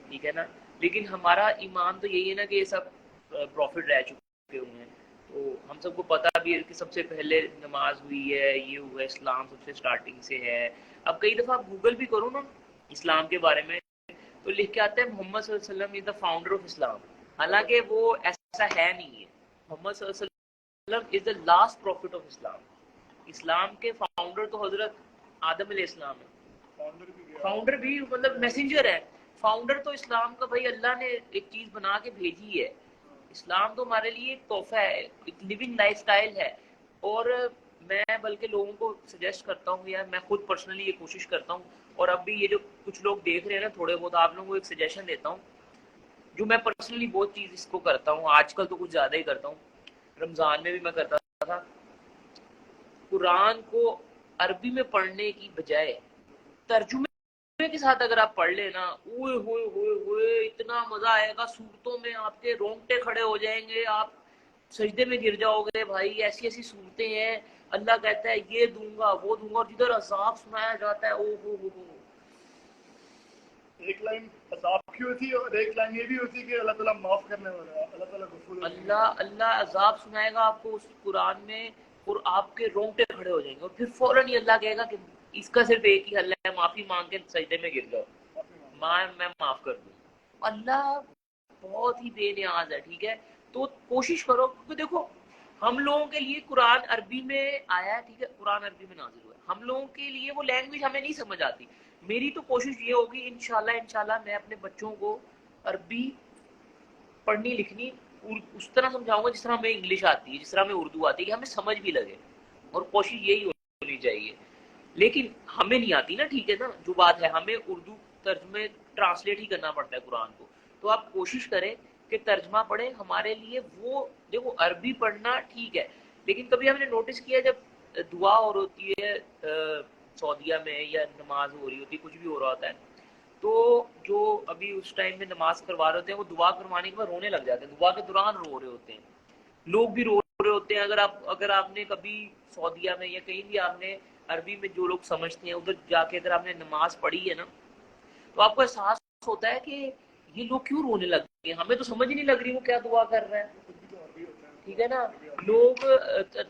ٹھیک ہے نا. لیکن ہمارا ایمان تو یہی ہے نا کہ یہ سب پروفٹ رہ چکے ہوئے ہیں. تو ہم سب کو پتہ بھی ہے کہ سب سے پہلے نماز ہوئی ہے, یہ ہوا ہے, اسلام سب سے اسٹارٹنگ سے ہے. اب کئی دفعہ آپ گوگل بھی کرو نا اسلام کے بارے میں, تو لکھ کے آتا ہے محمد صلی اللہ علیہ وسلم از دا فاؤنڈر آف اسلام. حالانکہ وہ ایسا ہے نہیں ہے. محمد صلی اللہ علیہ وسلم از دا لاسٹ پروفٹ آف اسلام. اسلام کے فاؤنڈر تو حضرت آدم علیہ السلام ہے. فاؤنڈر بھی مطلب میسنجر ہے. فاؤنڈر تو اسلام کا بھائی اللہ نے ایک چیز بنا کے بھیجی ہے. اسلام تو ہمارے لیے ایک تحفہ ہے, ایک لیونگ لائف سٹائل ہے. اور میں بلکہ لوگوں کو سجیسٹ کرتا ہوں, یا میں خود پرسنلی یہ کوشش کرتا ہوں, اور اب بھی یہ جو کچھ لوگ دیکھ رہے ہیں نا, تھوڑے بہت آپ لوگوں کو ایک سجیشن دیتا ہوں جو میں پرسنلی بہت چیز اس کو کرتا ہوں. آج کل تو کچھ زیادہ ہی کرتا ہوں, رمضان میں بھی میں کرتا تھا. قرآن کو عربی میں پڑھنے کی بجائے ترجمے کے ساتھ اگر آپ پڑھ لیں نا, اوئے ہوئے ہوئے ہوئے اتنا مزہ آئے گا. صورتوں میں آپ کے رونگٹے کھڑے ہو جائیں گے, آپ سجدے میں گر جاؤ گے بھائی. ایسی ایسی صورتیں ہیں, اللہ کہتا ہے یہ دوں گا وہ دوں گا, اور جدھر عذاب سنایا جاتا ہے او ہو ہو. ایک لائن عذاب کی ہوتی ہے, اور ایک لائن یہ بھی ہوتی ہے کہ اللہ تعالیٰ معاف کرنے والا ہے, اللہ تعالیٰ غفور رحیم. اللہ عذاب سنائے گا آپ کو اس قرآن میں, اور آپ کے رونگٹے کھڑے ہو جائیں گے, اور پھر فوراً ہی اللہ کہے گا کہ اس کا صرف ایک ہی حل ہے, معافی مانگ کے سجدے میں گر جاؤ, میں معاف کر دوں. اللہ بہت ہی بے نیاز ہے, ٹھیک ہے. تو کوشش کرو, کیونکہ دیکھو ہم لوگوں کے لیے قرآن عربی میں آیا ہے, ٹھیک ہے, قرآن عربی میں نازل ہوا ہے. ہم لوگوں کے لیے وہ لینگویج ہمیں نہیں سمجھ آتی. میری تو کوشش یہ ہوگی انشاءاللہ میں اپنے بچوں کو عربی پڑھنی لکھنی اس طرح سمجھاؤں گا جس طرح ہمیں انگلش آتی ہے, جس طرح ہمیں اردو آتی ہے, کہ ہمیں سمجھ بھی لگے. اور کوشش یہی ہونی چاہیے. لیکن ہمیں نہیں آتی نا, ٹھیک ہے نا, جو بات ہے ہمیں اردو ترجمے ٹرانسلیٹ ہی کرنا پڑتا ہے قرآن کو. تو آپ کوشش کریں کہ ترجمہ پڑھیں. ہمارے لیے وہ دیکھو عربی پڑھنا ٹھیک ہے, لیکن کبھی ہم نے نوٹس کیا جب دعا اور ہوتی ہے سعودیہ میں, یا نماز ہو رہی ہوتی ہے, کچھ بھی ہو رہا ہوتا ہے, تو جو ابھی اس ٹائم میں نماز کروا رہے ہوتے ہیں وہ دعا کروانے کے بعد رونے لگ جاتے ہیں. دعا کے دوران رو رہے ہوتے ہیں, لوگ بھی رو رہے ہوتے ہیں. اگر آپ نے کبھی سعودیہ میں یا کہیں بھی آپ نے عربی میں جو لوگ سمجھتے ہیں ادھر جا کے اگر آپ نے نماز پڑھی ہے نا, تو آپ کو احساس ہوتا ہے کہ یہ لوگ کیوں رونے لگ گئے. ہمیں تو سمجھ نہیں لگ رہی وہ کیا دعا کر رہے ہیں, ٹھیک ہے نا. لوگ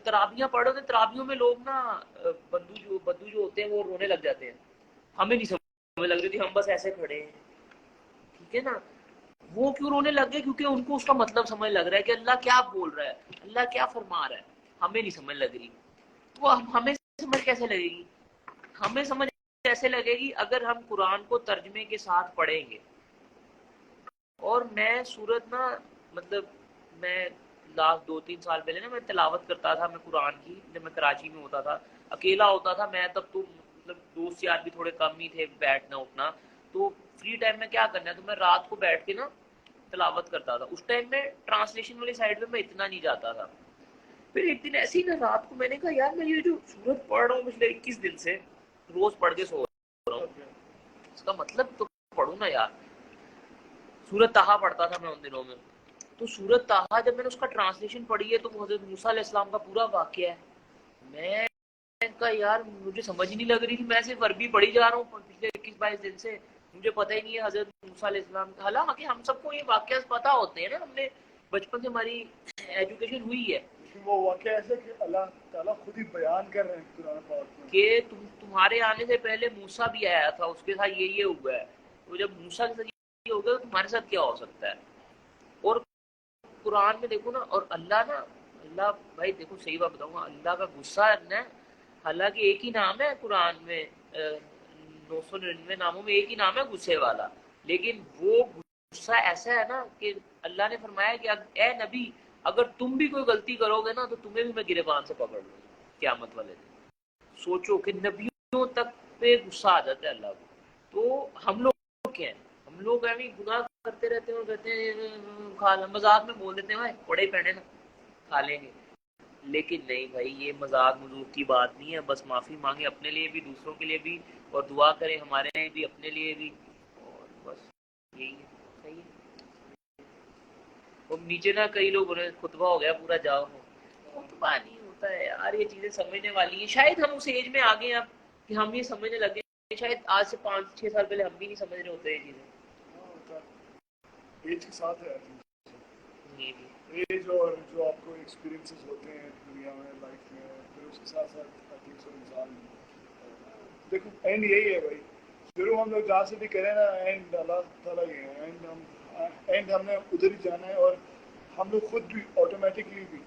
تراویحاں پڑھ رہے ہوتے ہیں, تراویحوں میں لوگ نا بدو جو ہوتے ہیں وہ رونے لگ جاتے ہیں. ہمیں نہیں سمجھ لگ رہی تھی, ہم بس ایسے کھڑے ہیں, ٹھیک ہے نا. وہ کیوں رونے لگ گئے, کیونکہ ان کو اس کا مطلب سمجھ لگ رہا ہے کہ اللہ کیا بول رہا ہے, اللہ کیا فرما رہا ہے. ہمیں نہیں سمجھ لگ رہی. تو ہمیں سمجھ کیسے لگے گی؟ ہمیں سمجھ ایسے لگے گی اگر ہم قرآن کو ترجمے کے ساتھ پڑھیں گے. اور میں صورت نا, مطلب میں لاسٹ 2-3 سال پہلے نا میں تلاوت کرتا تھا میں قرآن کی, جب میں کراچی میں ہوتا تھا, اکیلا ہوتا تھا میں, تب تو مطلب دوست یار بھی تھوڑے کم ہی تھے بیٹھنا اٹھنا, تو فری ٹائم میں کیا کرنا ہے, تو میں رات کو بیٹھ کے نا تلاوت کرتا تھا. اس ٹائم میں ٹرانسلیشن والی سائڈ پہ میں اتنا نہیں جاتا تھا. پھر ایک دن ایسی نا رات کو میں نے کہا یار میں یہ جو سورت پڑھ رہا ہوں پچھلے 21 دن سے, روز پڑھ کے سو رہا ہوں, اس کا مطلب تو پڑھوں نا یار. سورت طٰہٰ پڑھتا تھا میں ان دنوں میں, تو سورت طٰہٰ جب میں نے اس کا ٹرانسلیشن پڑھی ہے تو وہ حضرت موسیٰ علیہ السلام کا پورا واقعہ ہے. میں کہا یار مجھے سمجھ نہیں لگ رہی تھی, میں صرف عربی پڑھی جا رہا ہوں پچھلے 21-22 دن سے, مجھے پتہ ہی نہیں ہے حضرت موسیٰ علیہ السلام کا. حالانکہ ہم سب کو یہ واقعات پتہ ہوتے ہیں نا, ہم نے بچپن سے ہماری ایجوکیشن ہوئی ہے. لیکن وہ واقعہ ایسا کہ اللہ تعالیٰ خود ہی بیان کر رہے ہیں قرآن پاک میں کہ تمہارے آنے سے پہلے موسیٰ بھی آیا تھا, اس کے ساتھ یہ ہوا ہے, تو جب موسیٰ کے ساتھ یہ ہو گیا تو تمہارے ساتھ کیا ہو سکتا ہے. اور قرآن میں دیکھو نا, اور اللہ بھائی دیکھو صحیح بات بتاؤں گا, اللہ کا غصہ ہے. حالانکہ ایک ہی نام ہے قرآن میں, 999 ناموں میں ایک ہی نام ہے غصے والا, لیکن وہ غصہ ایسا ہے نا کہ اللہ نے فرمایا کہ اے نبی اگر تم بھی کوئی غلطی کرو گے نا تو تمہیں بھی میں گریبان سے پکڑ لوں گا قیامت والے دن. سوچو کہ نبیوں تک پہ غصہ آ جاتا ہے اللہ کو. تو ہم لوگ کیا ہیں, ہم لوگ گناہ کرتے رہتے ہیں اور کہتے ہیں مذاق میں بول دیتے ہیں پڑے ہی پہنے نا کھا لیں گے. لیکن نہیں بھائی, یہ مذاق مذوق کی بات نہیں ہے. بس معافی مانگے اپنے لیے بھی, دوسروں کے لیے بھی, اور دعا کریں ہمارے لیے بھی, اپنے لیے بھی, اور بس یہی ہے. صحیح ہے. اور نیچے نا کئی لوگ خطبہ ہو گیا پورا, جاؤ خطبہ نہیں ہوتا ہے یار, یہ چیزیں سمجھنے والی ہیں. شاید ہم اس ایج میں آ گئے اب کہ ہم یہ سمجھنے لگے, شاید آج سے 5-6 سال پہلے ہم بھی نہیں سمجھ رہے ہوتے یہ چیزیں. ایج کے ساتھ ہے یہ بھی ایج, اور جو آپ کو ایکسپیرینسز ہوتے ہیں دنیا میں لائف میں, پھر اس کے ساتھ ساتھ آئی تھنک سو انسان دیکھو اینڈ یہی ہے بھائی. شروع ہم لوگ جہاں سے بھی کریں نا, اینڈ اللہ تعالیٰ ہی ہے, اینڈ ہم نے ادھر ہی جانا ہے. اور ہم لوگ خود بھی آٹومیٹکلی بھی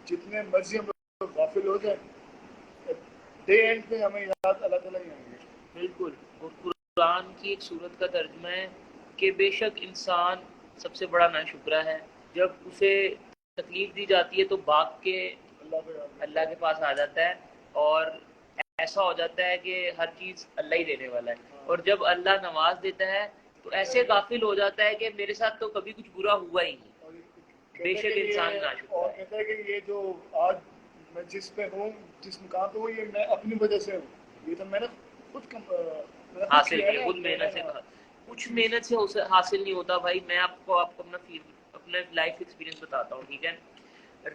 جتنے مرضی ہم لوگ غافل ہو جائیں, ڈے اینڈ پہ ہمیں یاد اللہ تعالیٰ ہی آئیں گے. بالکل. اور قرآن کی ایک صورت کا ترجمہ ہے کہ بے شک انسان سب سے بڑا ناشکرا ہے. جب اسے تکلیف دی جاتی ہے تو بھاگ کے اللہ کے پاس آ جاتا ہے, اور ایسا ہو جاتا ہے کہ ہر چیز اللہ ہی دینے والا ہے. اور جب اللہ نواز دیتا ہے تو ایسے غافل ہو جاتا ہے کہ میرے ساتھ تو کبھی کچھ برا ہوا ہی نہیں. بے شک انسان ناشکرا اور ہے. کہتا ہے کہ یہ جو آج میں جس پہ ہوں, جس مقام پہ ہوں, یہ میں اپنی وجہ سے ہوں. یہ تو میں نے خود حاصل کیا, خود محنت سے. کچھ محنت سے اسے حاصل نہیں ہوتا بھائی. میں آپ کو اپنا لائف ایکسپیرینس بتاتا ہوں, ٹھیک ہے.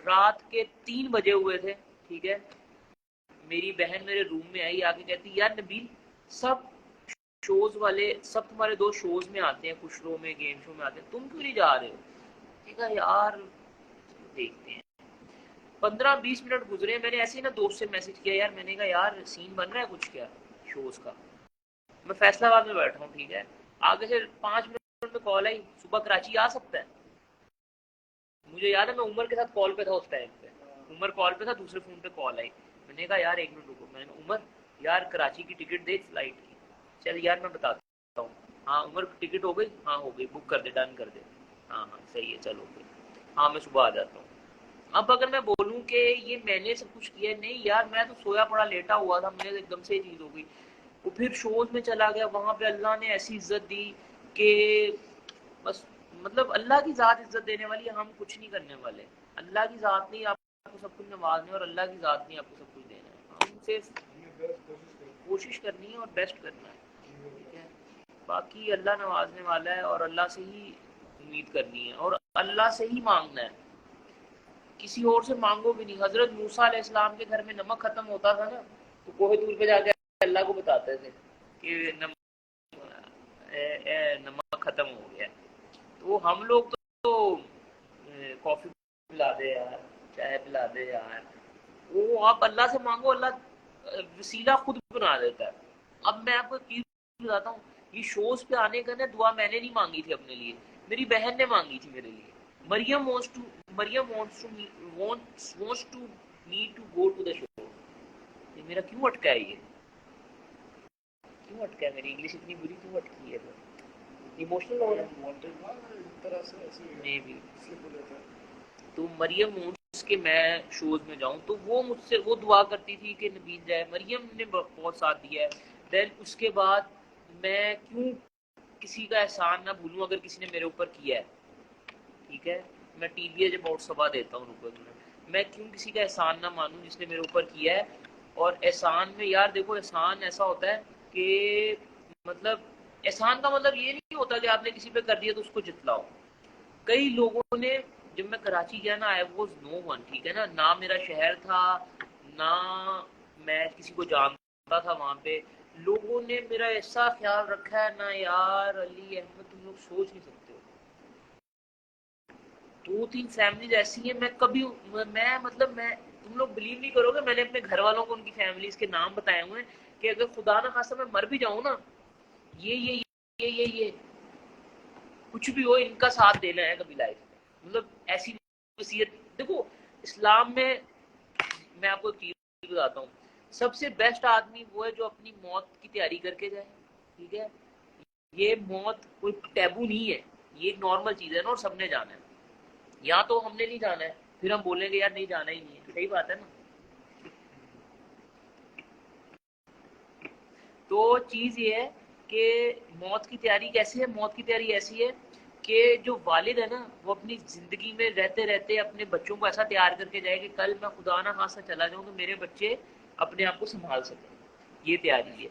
رات کے 3 بجے ہوئے تھے, ٹھیک ہے. میری بہن میرے روم میں آئی, آ کے کہتی یار نبیل سب شوز والے سب تمہارے دوست شوز میں آتے ہیں, خوش رو میں, گیم شو میں آتے ہیں, تم کیوں نہیں جا رہے ہو. ٹھیک ہے یار دیکھتے ہیں. 15-20 منٹ گزرے, میں نے ایسے ہی نا دوست سے میسج کیا, یار میں نے کہا یار سین بن رہا ہے کچھ کیا شوز کا. میں فیصلہ آباد میں بیٹھا ہوں, ٹھیک ہے. آگے سے 5 منٹ میں کال آئی, صبح کراچی آ سکتا ہے. مجھے یاد ہے میں عمر کے ساتھ کال پہ تھا اس ٹائم پہ, عمر کال پہ تھا, دوسرے فون پہ کال آئی. میں نے کہا یار 1 منٹ رکو. میں نے عمر یار کراچی کی ٹکٹ دیکھ فلائٹ کی. چل یار میں بتاتا ہوں. ہاں عمر ٹکٹ ہو گئی, ہاں ہو گئی, بک کر دے, ڈن کر دے. ہاں صحیح ہے, چلو گئی. ہاں میں صبح آ جاتا ہوں. اب اگر میں بولوں کہ یہ میں نے سب کچھ کیا, نہیں یار میں تو سویا پڑا لیٹا ہوا تھا, مجھے ایک دم سے یہ چیز ہو گئی. وہ پھر شوز میں چلا گیا, وہاں پہ اللہ نے ایسی عزت دی کہ بس مطلب اللہ کی ذات عزت دینے والی ہے, ہم کچھ نہیں کرنے والے. اللہ کی ذات نہیں آپ کو سب کچھ نوازنا ہے, اور اللہ کی ذات نہیں آپ کو سب کچھ دینا ہے. ہم صرف کوشش کرنی ہے اور بیسٹ کرنا ہے, ٹھیک ہے. باقی اللہ نوازنے والا ہے, اور اللہ سے ہی امید کرنی ہے, اور اللہ سے ہی مانگنا ہے. کسی اور سے مانگو بھی نہیں. حضرت موسیٰ علیہ السلام کے گھر میں نمک ختم ہوتا تھا نا, تو کوہ طور پہ جا کے اللہ کو بتاتے تھے کہ نمک ختم ہو گیا. تو ہم لوگ تو کافی پلا دے یار, چائے پلا دے یار, وہ آپ اللہ سے مانگو, اللہ وسیلہ خود بنا دیتا ہے. اب میں آپ کو ایک چیز بتاتا ہوں, یہ شوز پہ آنے کا نا دعا میں نے نہیں مانگی تھی اپنے لیے, میری بہن نے مانگی تھی میرے لیے. مریم wants to me to go to the show. یہ میرا کیوں اٹکا ہے, یہ کیوں اٹکا ہے, میری انگلش اتنی بری کیوں اٹکی ہے, ایموشنل ہو رہا ہے. تو مریم وانٹس کہ میں شوز میں جاؤں, تو وہ مجھ سے وہ دعا کرتی تھی کہ نبیل جائے. مریم نے بہت ساتھ دیا ہے. دین اس کے بعد میں کیوں کسی کا احسان نہ بھولوں اگر کسی نے میرے اوپر کیا ہے, ٹھیک ہے. میں ٹی وی جب آؤٹ سبا دیتا ہوں, میں کیوں کسی کا احسان نہ مانوں جس نے میرے اوپر کیا ہے. اور احسان میں یار دیکھو, احسان ایسا ہوتا ہے کہ مطلب احسان کا مطلب یہ نہیں ہوتا کہ آپ نے کسی پہ کر دیا تو اس کو جتلاؤ. کئی لوگوں نے جب میں کراچی گیا نا, آئی واز نو ون, ٹھیک ہے نا, نہ میرا شہر تھا, نہ میں کسی کو جانتا تھا وہاں پہ. لوگوں نے میرا ایسا خیال رکھا ہے نا یار, علی احمد تم لوگ سوچ نہیں سکتے ہو. 2-3 فیملیز ایسی ہیں, میں کبھی مطلب میں تم لوگ بلیو نہیں کرو گے, میں نے اپنے گھر والوں کو ان کی فیملیز کے نام بتائے ہوئے ہیں کہ اگر خدا نہ خواستہ میں مر بھی جاؤں نا, یہ کچھ بھی ہو, ان کا ساتھ دینا ہے کبھی لائف میں. مطلب ایسی وصیت. دیکھو اسلام میں آپ کو ایک چیز بتاتا ہوں, سب سے بیسٹ آدمی وہ ہے جو اپنی موت کی تیاری کر کے جائے, ٹھیک ہے. یہ موت کوئی ٹیبو نہیں ہے, یہ ایک نارمل چیز ہے نا, اور سب نے جانا ہے. یا تو ہم نے نہیں جانا ہے, پھر ہم بولیں گے یار نہیں جانا ہی نہیں ہے, صحیح بات ہے نا. تو چیز یہ ہے کہ موت کی تیاری کیسی ہے. موت کی تیاری ایسی ہے کہ جو والد ہے نا, وہ اپنی زندگی میں رہتے رہتے اپنے بچوں کو ایسا تیار کر کے جائے کہ کل میں خدا نہ خواستہ چلا جاؤں تو میرے بچے اپنے آپ کو سنبھال سکیں. یہ تیاری ہے.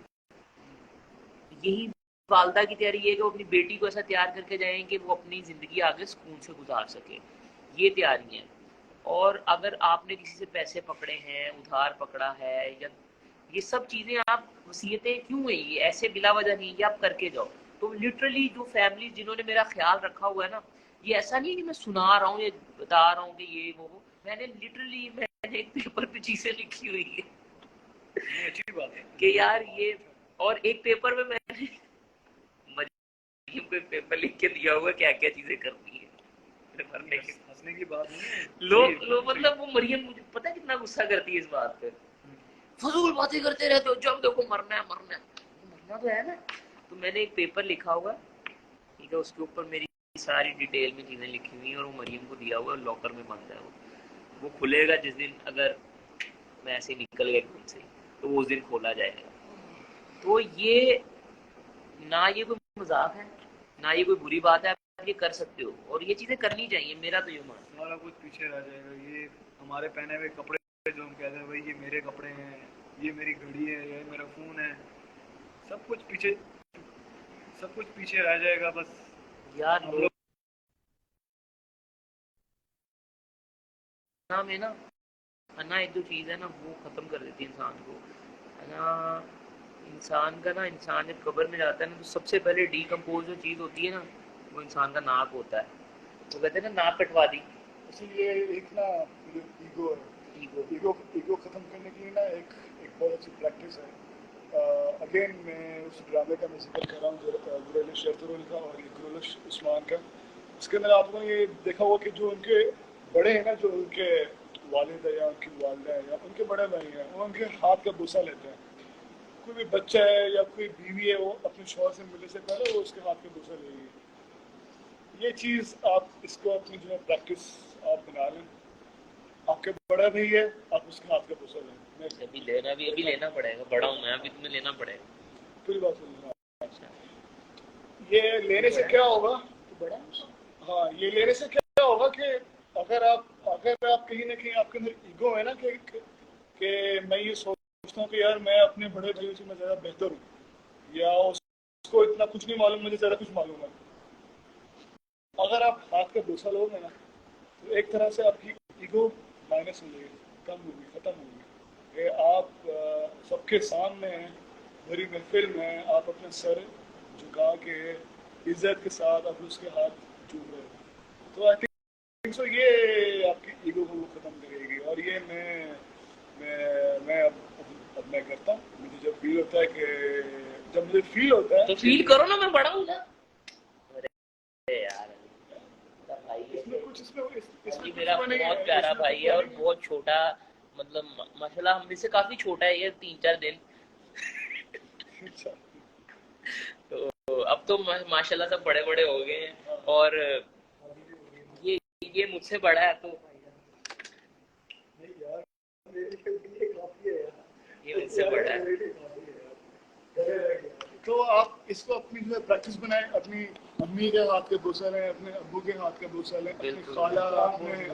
یہی والدہ کی تیاری یہ ہے کہ وہ اپنی بیٹی کو ایسا تیار کر کے جائیں کہ وہ اپنی زندگی آگے سکون سے گزار سکے. یہ تیاری ہے. اور اگر آپ نے کسی سے پیسے پکڑے ہیں, ادھار پکڑا ہے, یا یہ سب چیزیں آپ وصیتیں کیوں ہیں, یہ ایسے بلا وجہ نہیں, یہ آپ کر کے جاؤ. تو لٹرلی جو فیملی جنہوں نے میرا خیال رکھا ہوا ہے نا, یہ ایسا نہیں کہ میں سنا رہا ہوں یا بتا رہا ہوں کہ یہ وہ, میں نے لٹرلی میں نے ایک پیپر پہ چیزیں لکھی ہوئی ہے اچھی بات ہے کہ یار یہ. اور ایک پیپر میں نے مریم پہ پیپر لکھ کے دیا ہوا کیا کیا چیزیں کرتی ہیں. ہنسنے کی بات نہیں ہے. لوگ مطلب وہ مریم مجھے پتہ کتنا غصہ کرتی ہے اس بات پہ, فضول باتیں کرتے رہتے ہو, جب دیکھو مرنا تو ہے نا. تو میں نے ایک پیپر لکھا ہوا, ٹھیک ہے, اس کے اوپر میری ساری ڈیٹیل میں چیزیں لکھی ہوئی ہیں, اور وہ مریم کو دیا ہوا, لاکر میں بند ہے. وہ کھلے گا جس دن اگر میں ایسے نکل گیا گھر سے, تو وہ اس دن کھولا جائے گا. تو یہ نہ یہ کوئی مذاق ہے, نہ یہ کوئی بری بات ہے, آپ یہ کر سکتے ہو, اور یہ چیزیں کرنی چاہیے. میرا تو یہ مان. سارا کچھ پیچھے رہ جائے گا. یہ ہمارے پہنے ہوئے کپڑے جو ہم کہتے ہیں بھائی یہ میرے کپڑے ہیں, یہ میری گھڑی ہے, یہ میرا فون ہے, سب کچھ پیچھے رہ جائے گا. بس یار ہم لوگ لوگ میں نا ایک دو چیز ہے نا, وہ ختم کر دیتی ہے انسان کو, ہے نا. انسان کا نا, انسان جب قبر میں جاتا ہے نا, تو سب سے پہلے ڈیکمپوز جو چیز ہوتی ہے نا, وہ انسان کا ناک ہوتا ہے. وہ کہتے ہیں نا ناک کٹوا دی. اسی لیے ایک نا ایگو ہے, ایگو ختم کرنے کے لیے نا ایک بہت اچھی پریکٹس ہے. اگین میں اس ڈرامے کا میں ذکر کر رہا ہوں جو گریلش شیرترول کا اور گریلش عثمان کا. اس کے اندر آپ نے یہ دیکھا ہوا کہ جو ان کے بڑے ہیں نا, جو ان کے والد ہے یا ان کی والدہ ہے یا ان کے بڑے بھائی ہیں, وہ ان کے ہاتھ کا بوسہ لیتے ہیں. کوئی بھی بچہ ہے یا کوئی بیوی ہے, وہ اپنے شوہر سے ملنے سے پہلے وہ اس کے ہاتھ کا بوسہ لے گی. یہ چیز آپ اس کو اپنی جو ہے پریکٹس آپ بنا لیں. آپ کے بڑا بھائی ہے, آپ اس کے ہاتھ کا بوسہ لیں. ابھی لینا پڑے گا, بڑا ہوں میں ابھی, تمہیں لینا پڑے گا. پوری بات سننا. یہ لینے سے کیا ہوگا, ہاں یہ لینے سے کیا ہوگا کہ اگر آپ کہیں نہ کہیں آپ کے اندر ایگو ہے نا کہ میں یہ سوچتا ہوں کہ یار میں اپنے بڑے بھائیوں سے میں زیادہ بہتر ہوں, یا اس کو اتنا کچھ نہیں معلوم, مجھے زیادہ کچھ معلوم ہے. اگر آپ ہاتھ کا بوسہ لو گے نا, تو ایک طرح سے آپ کی ایگو مائنس ہو جائے گی, کم ہوگی, ختم ہوگی. کہ آپ سب کے سامنے بڑی محفل میں آپ اپنے سر جھکا کے عزت کے ساتھ آپ اس کے ہاتھ چوم رہے ہیں. تو آئی تھنک سو یہ آپ کی ایگو کو ختم کرے گی. اور یہ میں اب میں کرتا ہوں. مجھے جب فیل ہوتا ہے تو فیل کرو نا, میں بڑا ہوں نا. یار میرا بہت پیارا بھائی ہے, اور بہت چھوٹا, مطلب ماشاء اللہ ہم سے کافی چھوٹا ہے, یہ 3-4 دن. تو اب تو ماشاء اللہ سب بڑے بڑے ہو گئے ہیں, اور یہ مجھ سے بڑا ہے, تو یہ مجھ سے بڑا ہے. تو آپ اس کو اپنی جو ہے پریکٹس بنائیں. اپنی امی کے ہاتھ کے بوسہ لیں, اپنے ابو کے ہاتھ کا بوسہ لیں, اپنی خالہ,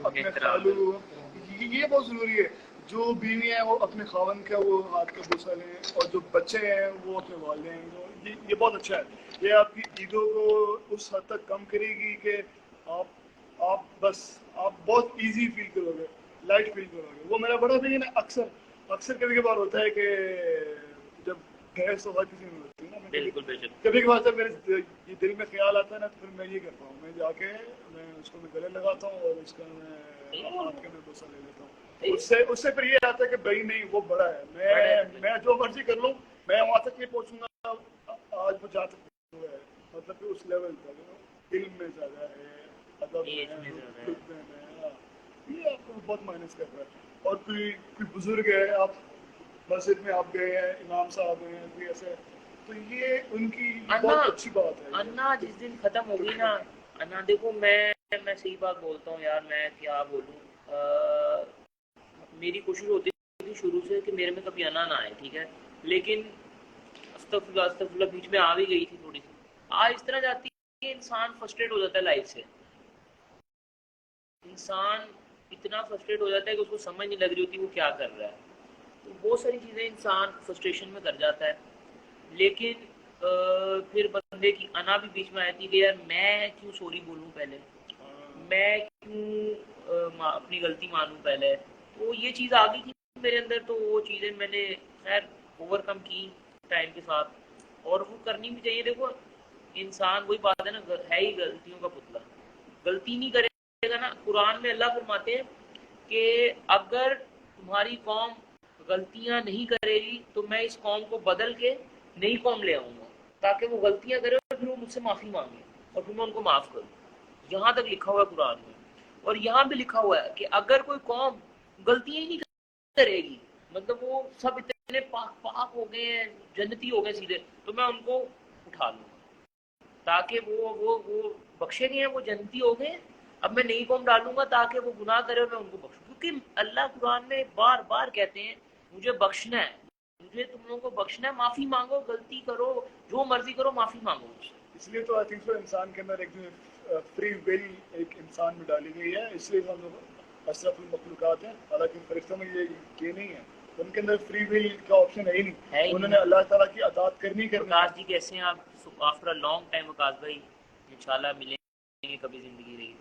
اپنے خالو, یہ بہت ضروری ہے. جو بیوی ہیں وہ اپنے خاوند کا وہ ہاتھ کا بوسہ لیں, اور جو بچے ہیں وہ اپنے والدین. یہ بہت اچھا ہے. یہ آپ کی ایگو کو اس حد تک کم کرے گی کہ آپ آپ بہت ایزی فیل کرو گے, لائٹ فیل کرو گے. وہ میرا بڑا بھی نا اکثر کبھی کبھار ہوتا ہے کہ جب بحث ہو کسی میں ہوتی ہے نا, بالکل بے شک. کبھی کبھار جب میرے یہ دل میں خیال آتا ہے نا, تو پھر میں یہ کرتا ہوں, میں جا کے میں اس کو میں گلے لگاتا ہوں اور اس کا میں ہاتھ کے میں بوسہ لے لیتا ہوں. اس سے پھر یہ آتا ہے کہ بھائی نہیں وہ بڑا ہے, میں جو مرضی کر لوں, میں وہاں تک نہیں پہنچوں گا آج وہ جا تک ہے, مطلب کہ اس لیول تک علم میں زیادہ ہے, ادب میں, یہ آپ کو بہت مائنس کر رہا ہے. اور کوئی بزرگ ہے, آپ مسجد میں آپ گئے ہیں, امام صاحب ہیں, کوئی ایسے, تو یہ ان کی بہت اچھی بات ہے. انا جس دن ختم ہوگی نا انا, دیکھو میں صحیح بات بولتا ہوں یار, میں کیا بولوں, میری کوشش ہوتی تھی شروع سے کہ میرے میں کبھی انا نہ آئے, ٹھیک ہے, لیکن استغفر اللہ بیچ میں آ بھی گئی تھی تھوڑی سی. آج اس طرح جاتی ہے کہ انسان فرسٹریٹ ہو جاتا ہے لائف سے, انسان اتنا فرسٹریٹ ہو جاتا ہے کہ اس کو سمجھ نہیں لگ رہی ہوتی وہ کیا کر رہا ہے. تو بہت ساری چیزیں انسان فرسٹریشن میں کر جاتا ہے, لیکن پھر بندے کی انا بھی بیچ میں آتی ہے کہ یار میں کیوں سوری بولوں پہلے, میں کیوں اپنی غلطی مانوں پہلے. تو یہ چیز آ گئی تھی میرے اندر, تو وہ چیزیں میں نے خیر اوور کم کی ٹائم کے ساتھ, اور وہ کرنی بھی چاہیے. دیکھو انسان وہی بات ہے نا, ہے ہی غلطیوں کا پتلا, غلطی نہیں کرے گا نا. قرآن میں اللہ فرماتے ہیں کہ اگر تمہاری قوم غلطیاں نہیں کرے گی تو میں اس قوم کو بدل کے نئی قوم لے آؤں گا تاکہ وہ غلطیاں کرے اور پھر وہ مجھ سے معافی مانگے اور پھر میں ان کو معاف کروں. یہاں تک لکھا ہوا ہے قرآن میں. اور یہاں بھی لکھا ہوا ہے کہ اگر کوئی قوم غلطیاں ہی نہیں کرے گی, مطلب وہ سب اتنے پاک ہو گئے ہیں, جنتی ہو گئے سیدھے, تو میں ان کو اٹھا لوں تاکہ وہ بخشے گئے ہیں, وہ جنتی ہو گئے, اب میں نئی قوم ڈالوں گا تاکہ وہ گناہ کرے اور میں ان کو بخشوں. کیونکہ اللہ قرآن میں بار بار کہتے ہیں مجھے بخشنا ہے, مجھے تم لوگوں کو بخشنا ہے, معافی مانگو, غلطی کرو, جو مرضی کرو, معافی مانگو. اس لیے تو آئی تھنک سو انسان کے اندر ایک فری ول ایک انسان میں ڈالی گئی ہے, اس لیے ہم لوگ اشرف المخلوقات ہیں. حالانکہ فرشتوں میں یہ نہیں ہے, ان کے اندر فری ول کا آپشن ہے ہی نہیں, انہوں نے اللہ تعالیٰ کی اطاعت کرنی. وکاس جی کیسے ہیں آپ؟ آفٹر اے لانگ ٹائم وکاس بھائی, انشاءاللہ ملیں گے کبھی زندگی رہی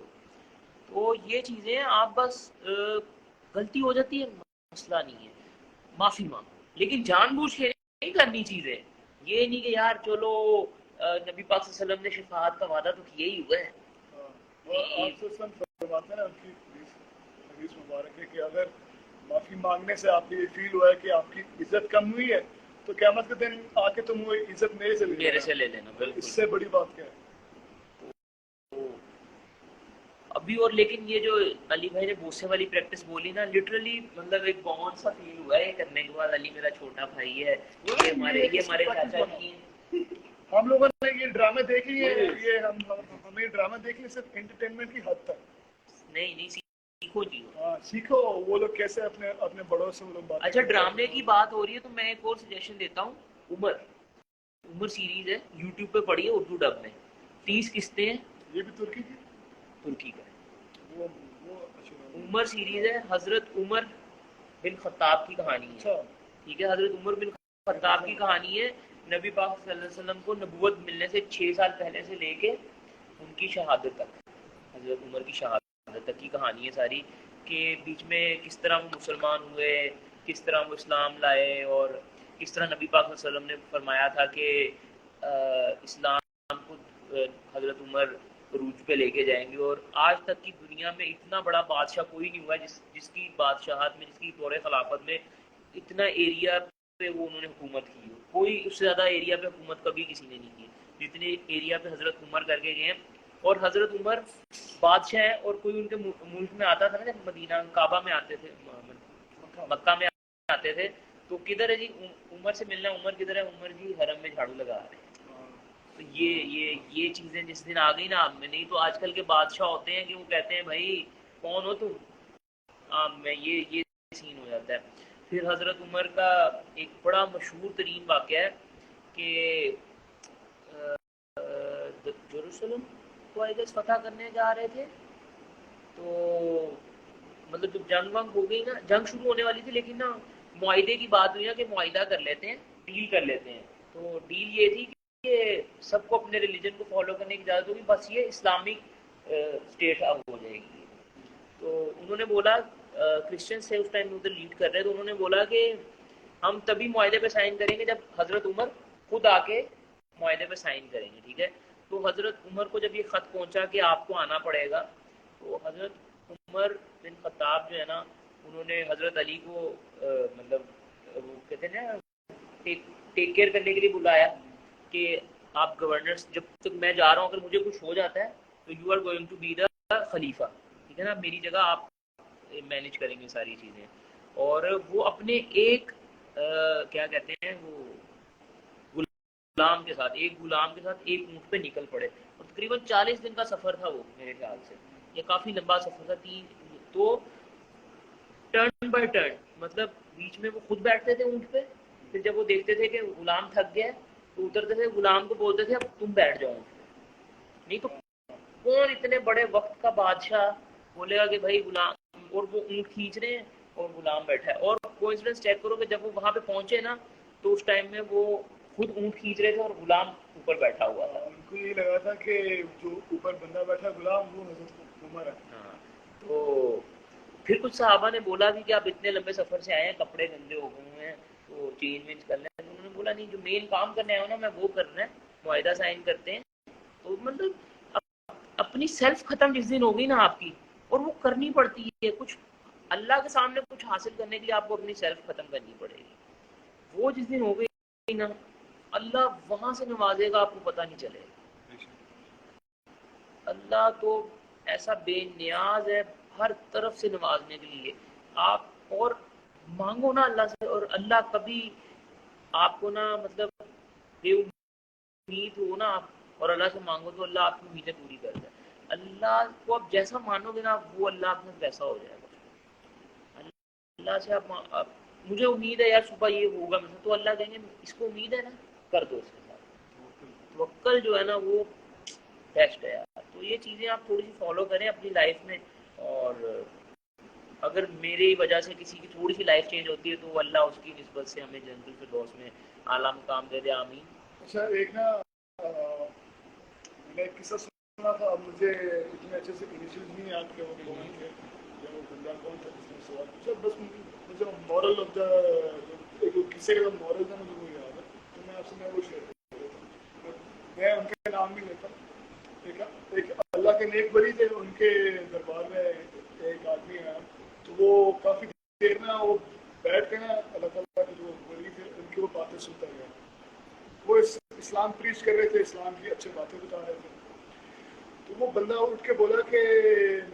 تو یہ چیزیں آپ بس غلطی ہو جاتی ہے, مسئلہ نہیں ہے, معافی مانگو, لیکن جان بوجھ کے نہیں کرنی چیزیں. یہ نہیں کہ یار چلو نبی پاک صلی اللہ علیہ وسلم نے شفاعت کا وعدہ تو کیا ہی ہوا ہے. آپ سے فرماتے ہیں نا, ان کی حدیث مبارک ہے کہ اگر معافی مانگنے سے آپ کو یہ فیل ہوا ہے کہ آپ کی عزت کم ہوئی ہے تو قیامت کے دن آ کے تم وہ عزت میرے سے لے لینا. بالکل, اس سے بڑی بات کیا ہے ابھی. اور لیکن یہ جو علی بھائی نے بوسے والی پریکٹس بولی نا, لٹرلی مطلب ایک بہت سا فیل ہوا ہے یہ کرنے کے بعد. علی میرا چھوٹا بھائی ہے, یہ ہمارے چاچا کی. ہم لوگوں نے یہ ڈرامے دیکھ لیے, یہ ہمیں ڈرامے دیکھ لیے صرف انٹرٹینمنٹ کی حد تک. نہیں سیکھو جی. ہاں سیکھو وہ لوگ کیسے اپنے بڑوں سے وہ لوگ بات. اچھا ڈرامے کی بات ہو رہی ہے تو میں ایک اور سجیشن دیتا ہوں. عمر سیریز ہے, یوٹیوب پہ پڑھی ہے اردو ڈب میں, 30 قسطیں ہیں. یہ بھی ترکی کا وہ عمر سیریز ہے. حضرت عمر بن خطاب کی کہانی ہے, ٹھیک ہے, حضرت عمر بن خطاب کی کہانی ہے. نبی پاک صلی اللہ علیہ وسلم کو نبوت ملنے سے 6 سال پہلے سے لے کے ان کی شہادت تک, حضرت عمر کی شہادت تک کی کہانی ہے ساری, کہ بیچ میں کس طرح وہ مسلمان ہوئے, کس طرح وہ اسلام لائے, اور کس طرح نبی پاک صلی اللہ علیہ وسلم نے فرمایا تھا کہ اسلام کو حضرت عمر عروج پہ لے کے جائیں گے. اور آج تک کی دنیا میں اتنا بڑا بادشاہ کوئی نہیں ہوا جس کی بادشاہت میں, جس کی دور خلافت میں اتنا ایریا پہ وہ انہوں نے حکومت کی ہو. کوئی اس سے زیادہ ایریا پہ حکومت کبھی کسی نے نہیں کی جتنے ایریا پہ حضرت عمر کر کے گئے ہیں. اور حضرت عمر بادشاہ ہے, اور کوئی ان کے ملک میں آتا تھا نا, جب مدینہ کعبہ میں آتے تھے, مکہ میں آتے تھے, تو کدھر ہے جی عمر سے ملنا, عمر کدھر ہے, عمر جی حرم میں جھاڑو لگا رہے ہیں. تو یہ چیزیں جس دن آ گئی نا, نہیں تو آج کل کے بادشاہ ہوتے ہیں کہ وہ کہتے ہیں بھائی کون ہو تم, میں یہ سین ہو جاتا ہے. پھر حضرت عمر کا ایک بڑا مشہور ترین واقعہ ہے کہ یروشلم کو فتح کرنے جا رہے تھے, تو مطلب جب جنگ ونگ ہو گئی نا, جنگ شروع ہونے والی تھی, لیکن نا معاہدے کی بات ہوئی نا کہ معاہدہ کر لیتے ہیں, ڈیل کر لیتے ہیں. تو ڈیل یہ تھی کہ سب کو اپنے ریلیجن کو فالو کرنے کی اجازت ہوگی, بس یہ اسلامک اسٹیٹ اب ہو جائے گی. تو انہوں نے بولا کرسچن سے اس ٹائم ادھر لیڈ کر رہے, تو انہوں نے بولا کہ ہم تبھی معاہدے پہ سائن کریں گے جب حضرت عمر خود آ کے معاہدے پہ سائن کریں گے, ٹھیک ہے. تو حضرت عمر کو جب یہ خط پہنچا کہ آپ کو آنا پڑے گا, تو حضرت عمر بن خطاب جو ہے نا, انہوں نے حضرت علی کو مطلب وہ کہتے ہیں نا ٹیک کیئر کرنے کے لیے بلایا کہ آپ گورنر, جب تک میں جا رہا ہوں اگر مجھے کچھ ہو جاتا ہے تو you are going to be the خلیفہ, ٹھیک ہے نا, میری جگہ آپ مینیج کریں گے ساری چیزیں. اور وہ اپنے ایک کیا کہتے ہیں وہ غلام کے ساتھ ایک اونٹ پہ نکل پڑے, اور تقریباً 40 دن کا سفر تھا وہ میرے خیال سے, یہ کافی لمبا سفر تھا. تو ٹرن بائی ٹرن, مطلب بیچ میں وہ خود بیٹھتے تھے اونٹ پہ, پھر جب وہ دیکھتے تھے کہ غلام تھک گیا تو اترتے تھے, غلام کو بولتے تھے اب تم بیٹھ جاؤ اونٹ پہ. نہیں تو کون اتنے بڑے وقت کا بادشاہ بولے گا کہ بھائی غلام, اور وہ اونٹ کھینچ رہے ہیں اور غلام بیٹھا ہے. اور کوئنسیڈنس چیک کرو کہ جب وہ وہاں پہ پہنچے نا تو اس ٹائم میں وہ خود اونٹ کھینچ رہے تھے اور غلام اوپر بیٹھا ہوا تھا. ان کو یہ لگا تھا کہ جو اوپر بندہ بیٹھا غلام وہ حضرت عمر ہے. ہاں, تو پھر کچھ صحابہ نے بولا بھی کہ آپ اتنے لمبے سفر سے آئے ہیں, کپڑے گندے ہو گئے ہوئے ہیں, تو چینج وینج کر لیں. انہوں نے بولا نہیں, جو مین کام کرنے آیا ہوں نا میں وہ کرنا ہے, معاہدہ سائن کرتے ہیں. تو مطلب اپنی سیلف ختم جس دن ہوگی نا آپ کی, اور وہ کرنی پڑتی ہے, کچھ اللہ کے سامنے کچھ حاصل کرنے کے لیے آپ کو اپنی سیلف ختم کرنی پڑے گی. وہ جس دن ہو گئی نا, اللہ وہاں سے نوازے گا, آپ کو پتہ نہیں چلے گا. اللہ تو ایسا بے نیاز ہے ہر طرف سے نوازنے کے لیے. آپ اور مانگو نا اللہ سے, اور اللہ کبھی آپ کو نا مطلب بے امید ہو نا آپ اور اللہ سے مانگو تو اللہ آپ کی امیدیں پوری کر دے. اللہ کو آپ جیسا مانو گے نا وہ اللہ آپ میں ویسا ہو جائے گا. اللہ سے آپ مجھے امید ہے یار صبح یہ ہوگا مجھے, تو اللہ کہیں گے اس کو امید ہے نا, کر دو اس کے ساتھ. توکل جو ہے نا وہ بیسٹ ہے یار. تو یہ چیزیں آپ تھوڑی سی فالو کریں اپنی لائف میں, اور اگر میری وجہ سے کسی کی تھوڑی سی لائف چینج ہوتی ہے تو اللہ اس کی نسبت سے ہمیں جنت الفردوس میں اعلیٰ مقام دے دے, آمین. اچھا, ایک نا میں نے ایک قصہ سنا تھا, اب مجھے اتنے اچھے سے انیشیلز نہیں یاد کہ وہ کون تھے یا وہ بندہ کون تھا جس نے سوال پوچھا, بس مجھے مورل آف دا ایک قصے کا مورل تھا مجھے وہ یاد ہے, تو میں آپ سے میں وہ شیئر کر رہا تھا. میں ان کے نام نہیں لیتا. ایک اللہ کے نیک ولی تھے, ان کے دربار میں ایک آدمی آیا, تو وہ کافی دیر میں وہ بیٹھ کے نا اللہ تعالیٰ کے جو ولی تھے ان کی وہ باتیں سنتا گیا. وہ اسلام پریچ کر رہے تھے, اسلام کی اچھی باتیں بتا رہے تھے. تو وہ بندہ اٹھ کے بولا کہ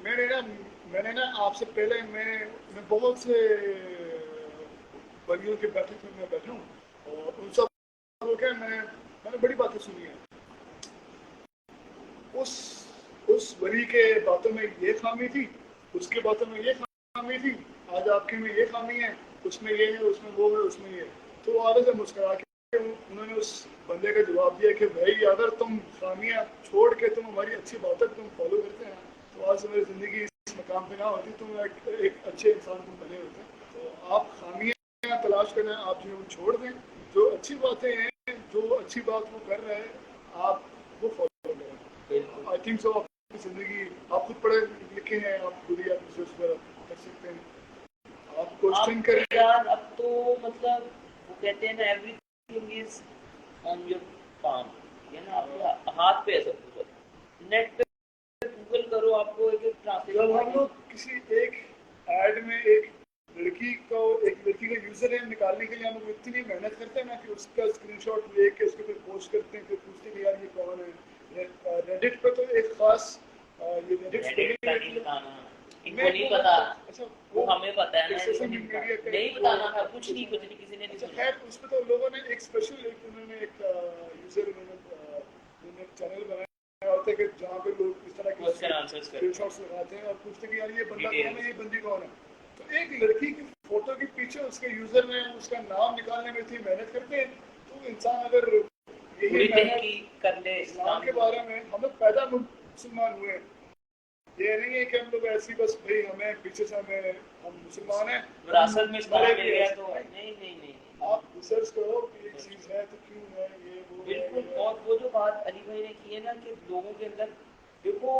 میں نے نا آپ سے پہلے میں بہت سے ولیوں کے بیٹھے تھے, میں بیٹھا ہوں, اور ان سب کو کیا میں نے بڑی باتیں سنی ہیں. اس ولی کے باتوں میں یہ خامی تھی, اس کے باتوں میں یہ خامی تھی, آج آپ کے میں یہ خامی ہے, اس میں یہ ہے, اس میں وہ ہے, اس میں یہ ہے. تو وہ آگے سے مسکرا کے انہوں نے اس بندے کا جواب دیا کہ بھائی اگر تم خامیاں چھوڑ کے تم ہماری اچھی باتیں تم فالو کرتے ہیں تو آج سے میری زندگی اس مقام پہ نہ ہوتی, تم ایک اچھے انسان تم بنے ہوتے. تو آپ خامیاں تلاش کریں, آپ جو چھوڑ دیں, جو اچھی باتیں ہیں, جو اچھی بات وہ کر رہے ہیں آپ وہ فالو کریں. آئی تھنک سو آپ کی زندگی, آپ خود پڑھے لکھے ہیں, آپ خود ہی آپ ریسرچ کر سکتے ہیں, آپ کوشچن کریں. یار اب تو مطلب وہ کہتے ہیں نا every thing is on your palm, ہے نا, آپ کے ہاتھ پہ ہے سب کچھ. نیٹ پہ گوگل کرو, آپ کو ایک جب ہم لوگ کسی ایک ایڈ میں ایک لڑکی کا یوزر نیم نکالنے کے لیے ہم لوگ اتنی محنت کرتے ہیں نا کہ اس کا اسکرین شاٹ لے کے اس کے اوپر پوسٹ کرتے ہیں, پھر پوچھتے ہیں کہ یار یہ کون ہے. ریڈٹ پہ تو ایک خاص یہ ریڈٹ نہیں پتا, وہ ہمیں پتا ہے نا, نہیں بتانا تھا کچھ نہیں کسی نے نہیں. خیر اس پہ تو لوگوں نے ایک اسپیشل انہوں نے ایک یوزر انہوں نے چینل بنایا ہوتا ہے کہ جہاں پہ لوگ اس طرح کے اسکرین شاٹس لگاتے ہیں اور پوچھتے ہیں کہ یار یہ بندہ کون ہے, یہ بندی کون ہے. تو ایک لڑکی کی فوٹو کے پیچھے اس کے یوزر نے اس کا نام نکالنے میں اتنی محنت کرتے ہیں. تو انسان اگر یہی محنت کر لے اسلام کے بارے میں, ہم لوگ پیدا مسلمان ہوئے, یہ نہیں ہے کہ ہم لوگ ایسی بس بھائی ہمیں پیچھے سے ہم مسلمان ہیں وراثت میں اسلام مل گیا تو نہیں. آپ ریسرچ کرو کہ ایک چیز ہے تو کیوں ہے یہ وہ بالکل. اور وہ جو بات علی بھائی نے کی ہے نا کہ لوگوں کے اندر دیکھو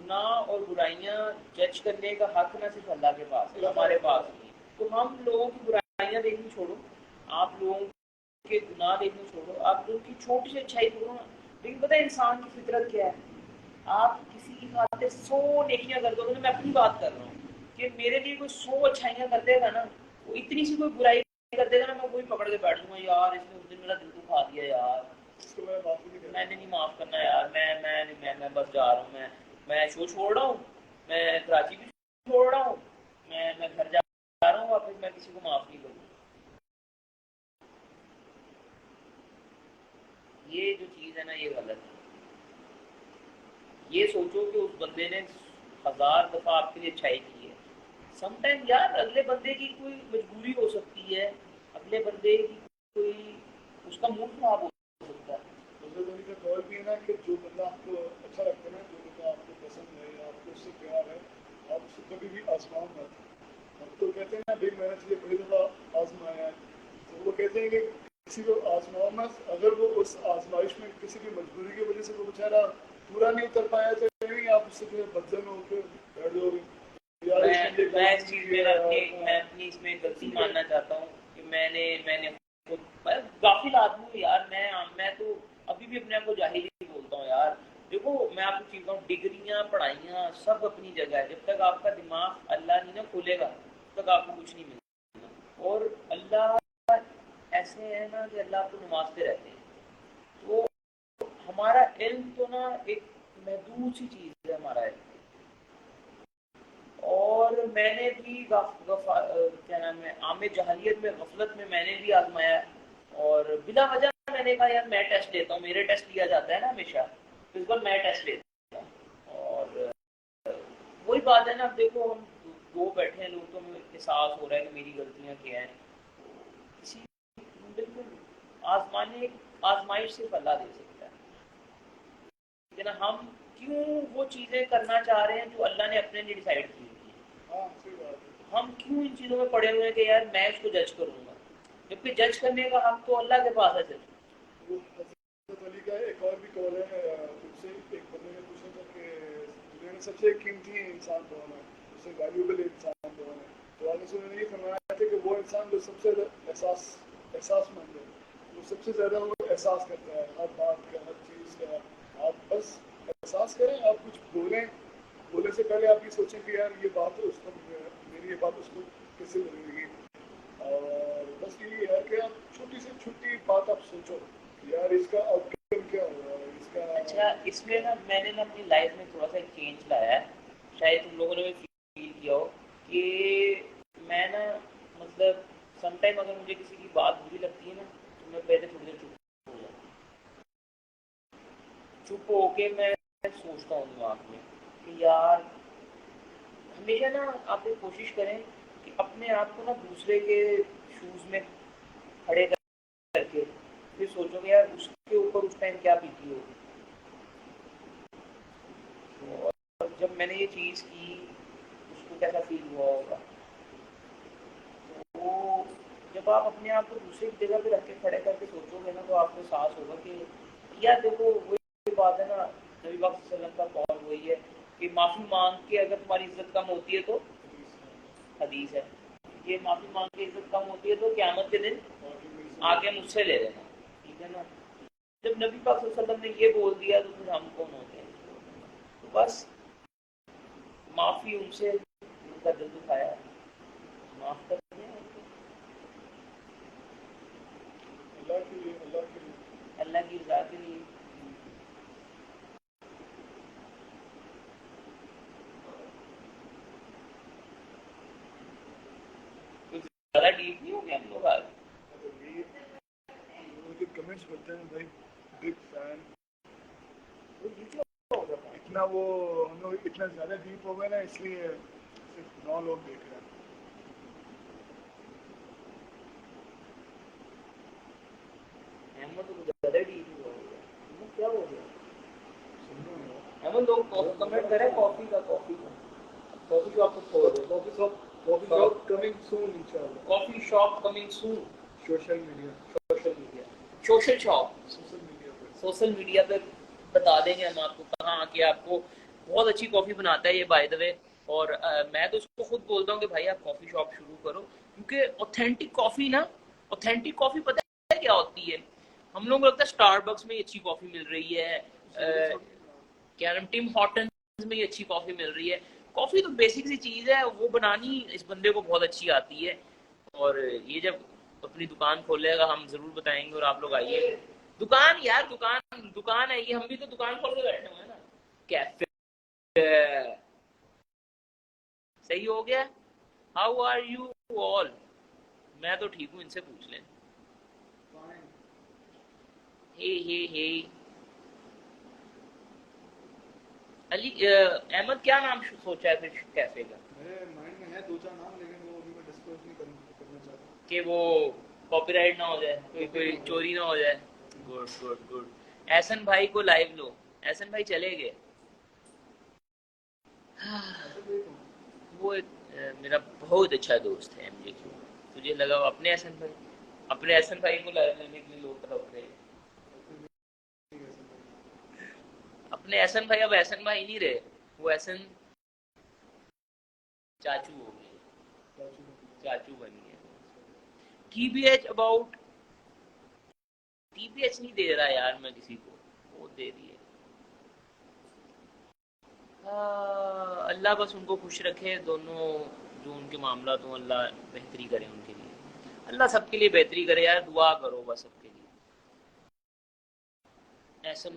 گناہ اور برائیاں جج کرنے کا حق نہ صرف اللہ کے پاس ہے، ہمارے پاس نہیں ہے. تو ہم لوگوں کی برائیاں دیکھنی چھوڑو، آپ لوگوں کے گناہ دیکھنا چھوڑو، آپ لوگوں کی چھوٹی سی اچھائی کرو نا. لیکن پتہ ہے انسان کی فطرت کیا ہے؟ آپ کسی کی خاطر 100 نیکیاں کر دو گے. میں اپنی بات کر رہا ہوں کہ میرے لیے کوئی 100 اچھائیاں کر دے گا نا، وہ اتنی سی کوئی برائی کر دے گا نا، میں وہی پکڑ کے بیٹھ جاؤں گا، یار اس نے اس دن میرا دل دکھا دیا یار، اس کو میں معافی نہیں میں نے نہیں معاف کرنا یار، میں بس جا رہا ہوں، میں شو چھوڑ رہا ہوں، میں کراچی بھی چھوڑ رہا ہوں، میں گھر جا رہا ہوں واپس، میں کسی کو معاف نہیں کروں. یہ جو چیز ہے نا یہ غلط ہے. یہ سوچو کہ اس بندے نے 1000 دفعہ آپ کے لیے اچھائی کی ہے. سم ٹائم یار اگلے بندے کی کوئی مجبوری ہو سکتی ہے، اگلے بندے کی کوئی اس کا موڈ خراب ہو سکتا ہے. حضرت علی کا قول بھی ہے نا کہ جو بندہ آپ کو اچھا لگتا ہے نا، جو بندہ آپ کو پسند ہے یا آپ کو اس سے پیار ہے، آپ اس کو کبھی بھی آزماؤ مت. ہم تو کہتے ہیں نا بھائی میں نے تجھے بڑی دفعہ آزمایا ہے، تو وہ کہتے ہیں کہ کسی کو آزماؤ مت. اگر وہ اس آزمائش میں کسی کی مجبوری کی وجہ سے وہ بیچارہ پورا نہیں اتر پایا تو نہیں آپ اس سے جو ہے بدزن ہو کے بیٹھ جاؤ گے. میں اس چیز میں اپنی اس میں غلطی ماننا چاہتا ہوں کہ میں نے غافل آدمی ہوں یار. میں تو ابھی بھی اپنے آپ کو جاہل ہی بولتا ہوں یار. دیکھو میں آپ کو چیز بتاؤں، ڈگریاں پڑھائیاں سب اپنی جگہ ہے، جب تک آپ کا دماغ اللہ نہیں نہ کھولے گا تب تک آپ کو کچھ نہیں ملے گا. اور اللہ ایسے ہے نا کہ اللہ آپ کو نوازتے رہتے ہیں. تو ہمارا علم تو نا ایک محدود سی چیز ہے ہمارا علم. اور میں نے بھی کیا نام ہے عام جہلیت میں غفلت میں نے بھی آزمایا ہے، اور بلا وجہ میں نے کہا یار میں ٹیسٹ لیتا ہوں. میرے ٹیسٹ لیا جاتا ہے نا ہمیشہ، اس بار میں ٹیسٹ لیتا ہوں. اور وہی بات ہے نا، اب دیکھو ہم دو بیٹھے ہیں لوگ تو ہمیں احساس ہو رہا ہے کہ میری غلطیاں کیا ہیں. کسی بالکل آزمائش صرف اللہ دے سکتا ہے. لیکن ہم کیوں وہ چیزیں کرنا چاہ رہے ہیں جو اللہ نے اپنے لیے ڈیسائیڈ کی ہوئی ہیں؟ ہاں صحیح بات ہے. ہم کیوں ان چیزوں میں پڑے ہوئے ہیں کہ یار میں اس کو جج کروں گا، جبکہ جج کرنے کا حق تو اللہ کے پاس ہے. صرف وہ حضرت علی کا ایک اور بھی قول ہے، اس سے ایک بندے نے پوچھا تھا کہ دنیا میں سب سے قیمتی انسان کون ہے، سب سے ویلیوبل انسان کون ہے، تو آگے سے انہوں نے یہ فرمایا تھا کہ وہ انسان جو سب سے احساس مند ہے، وہ سب سے زیادہ وہ احساس کرتا ہے ہر بات کا، ہر چیز کا. آپ بس احساس کریں، آپ کچھ بولنے سے پہلے آپ یہ سوچیں کہ یار یہ بات اس کو میری یہ بات اس کو کیسے لگے گی. اور بس یہی ہے کہ آپ چھوٹی سے چھوٹی بات آپ سوچو یار اس کا آؤٹ کم کیا ہوگا اس کا. اچھا اس میں نا میں نے نا اپنی لائف میں تھوڑا سا ایک چینج لایا ہے، شاید تم لوگوں نے بھی فیل کیا ہو کہ میں نا مطلب سم ٹائم اگر مجھے کسی کی بات بری لگتی ہے نا تو میں پہلے تھوڑی دیر چپ ہو کے میں سوچتا ہوں دماغ میں کہ یار ہمیشہ نا آپ یہ کوشش کریں کہ اپنے آپ کو نا دوسرے کے شوز میں کھڑے کر کے پھر سوچو کہ یار اس کے اوپر اس ٹائم کیا بیتی ہوگی. اور جب میں نے یہ چیز کی اس کو کیسا فیل ہوا ہوگا. تو جب آپ اپنے آپ کو دوسرے کی جگہ پہ رکھ کے کھڑے کر کے سوچو گے نا تو آپ کو احساس ہوگا کہ یار دیکھو وہی بات ہے نا، نبی پاک صلی اللہ علیہ وسلم کا قول وہی ہے کہ معافی مانگ کے اگر تمہاری عزت کم ہوتی ہے تو حدیث ہے کہ معافی مانگ کے عزت کم ہوتی ہے تو قیامت کے دن آ کے مجھ سے لے لینا. ٹھیک ہے نا، جب نبی پاک صلی اللہ علیہ وسلم نے یہ بول دیا تو پھر ہم کون ہوتے ہیں. تو بس معافی ان سے ان کا دل دکھایا، معاف کر دیں اللہ کے لیے اللہ کی رضا کے لیے. کچھ زیادہ ڈیپ نہیں ہو گیا ہم لوگ آج. ان کے کمنٹس بولتے ہیں بھائی بگ فین. اتنا وہ ہم لوگ اتنا زیادہ ڈیپ ہو گئے نا، اس لیے صرف 9 لوگ دیکھ رہے ہیں. احمد تو زیادہ ڈیپ ہوا ہو گیا. احمد کیا ہو گیا؟ احمد لوگ کمنٹ کریں کافی کا کافی شاپ کو چھوڑ دیں. کافی شاپ کمنگ سون انشاءاللہ. Coffee shop coming soon. Social media social shop social media پہ سوشل میڈیا پہ بتا دیں گے ہم آپ کو کہاں آ کے آپ کو بہت اچھی کافی بناتا ہے یہ بائی دا وے. اور میں تو اس کو خود بولتا ہوں کہ بھائی آپ کافی شاپ شروع کرو, کیونکہ اوتھینٹک کافی نا, اوتھینٹک کافی پتہ ہے کیا ہوتی ہے؟ ہم لوگوں کو لگتا ہے اسٹار بکس میں اچھی کافی مل رہی ہے, کیا نام ٹم ہارٹنز میں اچھی کافی مل رہی ہے. کافی تو بیسک سی چیز ہے, وہ بنانی اس بندے کو بہت اچھی آتی ہے. اور یہ جب اپنی دکان کھولے گا ہم ضرور بتائیں گے, اور آپ لوگ آئیے. دکان یار دکان ہے یہ, ہم بھی تو دکان کھول کے بیٹھے ہوئے ہیں نا. کیفے صحیح ہو گیا. How are you all? میں تو ٹھیک ہوں, ان سے پوچھ لیں. ہے علی احمد کیا نام سوچا ہے پھر کیفے کا؟ میرے مائنڈ میں ہے 2-4 نام, لیکن وہ ابھی میں ڈسکلوز نہیں کرنا چاہتا کہ وہ کاپی رائٹ نہ ہو جائے, کوئی چوری نہ ہو جائے. Good good good. احسن بھائی کو لائیو لو. احسن بھائی چلے گئے. وہ ایک میرا بہت اچھا دوست ہے ایم جے کیو. تجھے لگا وہ اپنے احسن بھائی, اپنے احسن بھائی کو لائیو لینے کے لیے لوگ طرف رہے. اپنے احسن بھائی اب احسن بھائی نہیں رہے, وہ احسن چاچو ہو گئے, چاچو بن گئے. T B H about T B H نہیں دے رہا یار میں کسی کو, وہ دے دیے. اللہ بس ان کو خوش رکھے دونوں, جو ان کے معاملات ہوں اللہ بہتری کرے ان کے لیے. اللہ سب کے لیے بہتری کرے یار, دعا کرو بس سب کے لیے. ایسا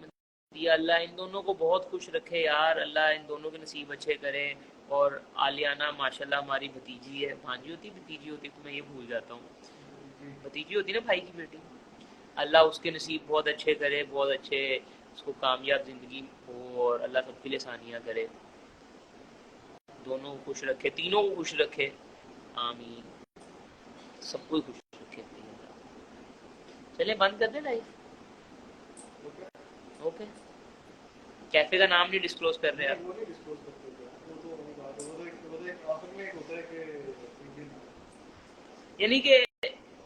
دیا اللہ ان دونوں کو بہت خوش رکھے یار, اللہ ان دونوں کے نصیب اچھے کرے. اور آلیانہ ماشاءاللہ ہماری بھتیجی ہے, بھانجی ہوتی بھتیجی ہوتی تو میں یہ بھول جاتا ہوں, بھتیجی ہوتی نا بھائی کی بیٹی. اللہ اس کے نصیب بہت اچھے کرے, بہت اچھے اس کو کامیاب زندگی ہو, اور اللہ سب کے لیے آسانیاں کرے. دونوں کو خوش رکھے, تینوں کو خوش رکھے, آمین. سب کو خوش رکھے. چلے بند کر دیں لائف. اوکے. کیفے کا نام نہیں ڈسکلوز کر رہے آپ؟ وہ نہیں ڈسکلوز کرتے تھے, وہ تو وہی بات ہے, وہ تو ایک آخر میں ایک ہوتا ہے کہ یعنی کہ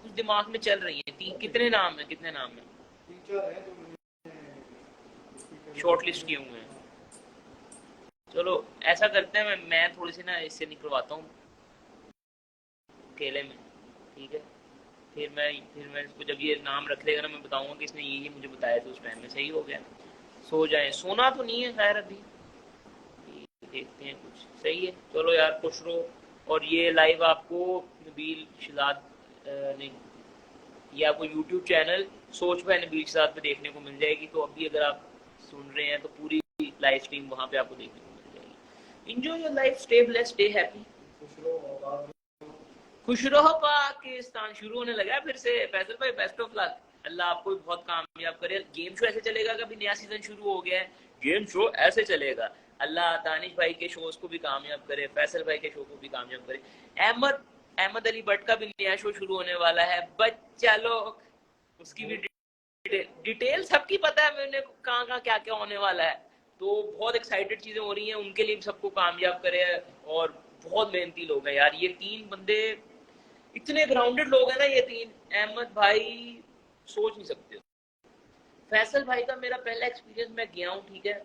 کچھ دماغ میں چل رہی ہیں. کتنے نام ہیں, کتنے نام ہیں 3-4 ہیں جو میں نے شارٹ لسٹ کیے ہوئے ہیں؟ چلو ایسا کرتے ہیں, میں تھوڑی سی نا اس سے نکلواتا ہوں کیلے میں, ٹھیک ہے. پھر میں اس کو جب یہ نام رکھ لے گا نا, میں بتاؤں گا کہ اس نے یہ مجھے بتایا تھا اس ٹائم میں. صحیح ہو گیا. سو جائیں, سونا تو نہیں ہے خیر ابھی, دیکھتے ہیں کچھ. صحیح ہے چلو یار, خوش رہو. اور یہ لائیو آپ کو نبیل شہزاد نہیں, یہ آپ کو یوٹیوب چینل سوچ پہ نبیل شہزاد پہ دیکھنے کو مل جائے گی. تو ابھی اگر آپ سن رہے ہیں تو پوری لائیو اسٹریم وہاں پہ آپ کو دیکھنے کو مل جائے گی. Enjoy your life, stay blessed, stay happy. خوش رہو پاکستان. شروع ہونے لگا ہے پھر سے. فیصل بھائی بیسٹ آف لک, اللہ آپ کو بہت کامیاب کرے. گیم شو ایسے چلے گا کہ ابھی نیا سیزن شروع ہو گیا ہے, گیم شو ایسے چلے گا. اللہ دانش بھائی کے شوز کو بھی کامیاب کرے, فیصل بھائی کے شو کو بھی کامیاب کرے. احمد علی بٹ کا بھی نیا شو شروع ہونے والا ہے, بچہ لوگ. اس کی بھی ڈیٹیل سب کی پتہ ہے میں نے, کہاں کہاں کیا کیا ہونے والا ہے. تو بہت ایکسائٹڈ چیزیں ہو رہی ہیں, ان کے لیے بھی سب کو کامیاب کرے. اور بہت محنتی لوگ ہیں یار یہ 3 بندے, اتنے گراؤنڈڈ لوگ ہیں نا یہ 3. احمد بھائی سوچ نہیں سکتے. فیصل بھائی کا میرا پہلا ایکسپیرینس, میں گیا ہوں ٹھیک ہے,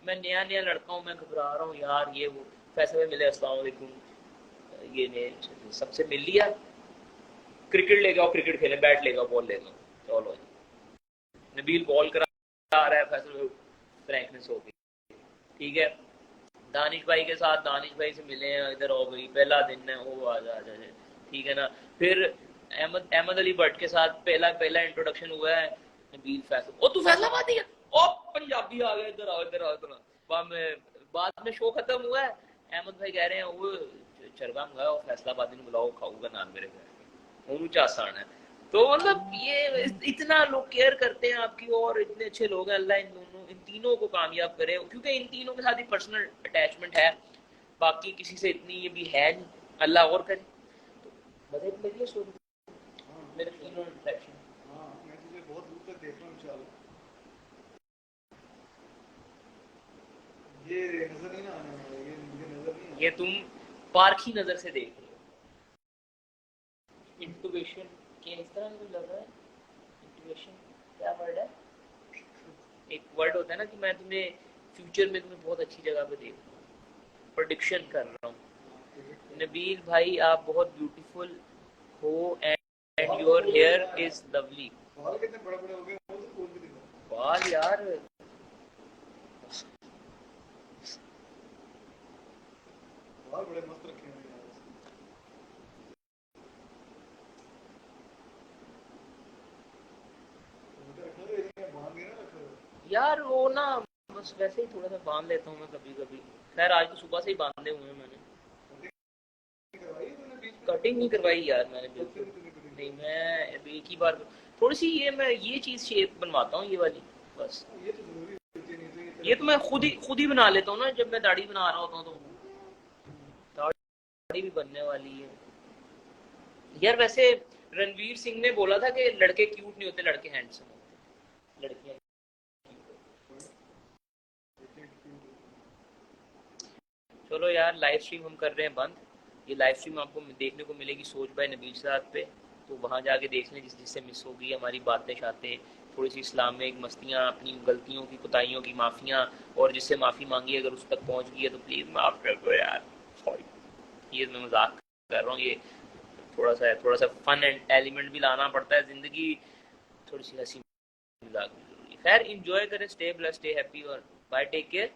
میں نیا لڑکا ہوں, میں گھبرا رہا ہوں یار یہ وہ. فیصل بھائی ملے, السلام علیکم, یہ نے سب سے مل لیا. کرکٹ لے گا, کرکٹ کھیلے, بیٹ لے گا, بال لے گا, چلو جی. نبیل بال کرا رہا ہے, فیصل فرینکنس ہو گئی, ٹھیک ہے. دانش بھائی کے ساتھ, دانش بھائی سے ملے ہیں, ادھر ہو گئی, پہلا دن ہے, وہ آ جا ٹھیک ہے نا. پھر احمد علی بٹ کے ساتھ پہلا انٹروڈکشن ہوا ہے. نبیل فیصل, او تو فیصل آبادی ہے, او پنجابی آ گیا, ادھر آؤ ادھر آؤ ادھر آؤ. بعد میں شو ختم ہوا ہے, احمد بھائی کہہ رہے ہیں وہ چرگا منگایا, فیصل آبادی نے بلاؤ, کھاؤ گا نان میرے گھر, اونچا آسان ہے. تو مطلب یہ اتنا لوگ کیئر کرتے ہیں آپ کی, اور اتنے اچھے لوگ ہیں. اللہ ان تینوں کو کامیاب کرے, کیونکہ ان تینوں کے ساتھ ہی پرسنل اٹیچمنٹ ہے, باقی کسی سے اتنی یہ بھی ہے نہیں. اللہ اور کرے. تو مزے لگیے سو میرے تینوں انٹریکشن. ہاں میں تجھے بہت دور تک دیکھ رہا ہوں انشاءاللہ. یہ نظر نہیں آنے والا, یہ نظر نہیں یہ تم پارکھی نظر سے دیکھ رہے ہو. انٹویشن کہ اس طرح مجھے لگ رہا ہے. انٹویشن کیا ورڈ ہے؟ ایک ورڈ ہوتا ہے نا کہ میں تمہیں فیوچر میں تمہیں بہت اچھی جگہ پہ دیکھ رہا ہوں، پروڈکشن کر رہا ہوں. نبیل بھائی آپ بہت بیوٹیفل ہو and your hair is lovely. بال کتنے بڑے بڑے ہو گئے وہ تو کون بھی دکھا. بال یار بال بڑے مست رکھے ہیں یار. مجھے رکھنا تو باندھ کے نہ رکھا. یار وہ نا بس ویسے ہی تھوڑا سا باندھ لیتا ہوں میں کبھی کبھی. خیر آج تو صبح سے ہی باندھے ہوئے ہیں میں نے. کٹنگ نہیں کروائی یار میں نے بالکل نہیں. میں ایک ہی بار تھوڑی سی یہ چیز شیپ بنواتا ہوں یہ والی بس. یہ تو ضروری ہوتی نہیں. یہ تو میں خود ہی بنا لیتا ہوں نا جب میں داڑھی بنا رہا ہوتا ہوں تو داڑھی بھی بننے والی ہے یار. ویسے رنویر سنگھ نے بولا تھا کہ لڑکے کیوٹ نہیں ہوتے لڑکے ہینڈسم ہوتے. لڑکیاں چلو یار لائیو اسٹریم ہم کر رہے ہیں بند. یہ لائیو اسٹریم آپ کو دیکھنے کو ملے گی سوچ بھائی نبیل صاحب پہ, تو وہاں جا کے دیکھ لیں جس سے مس ہوگی ہماری باتیں شاتیں تھوڑی سی اسلامک مستیاں اپنی غلطیوں کی کوتاہیوں کی معافیاں, اور جس سے معافی مانگی اگر اس تک پہنچ گئی ہے تو پلیز معاف کر دو یار. سوری یہ میں مذاق کر رہا ہوں. یہ تھوڑا سا فن اینڈ ایلیمنٹ بھی لانا پڑتا ہے زندگی, تھوڑی سی ہنسی مذاق بھی ضروری ہے. خیر انجوائے کریں, اسٹے بلیس, اسٹے ہیپی, اور بائے, ٹیک کیئر.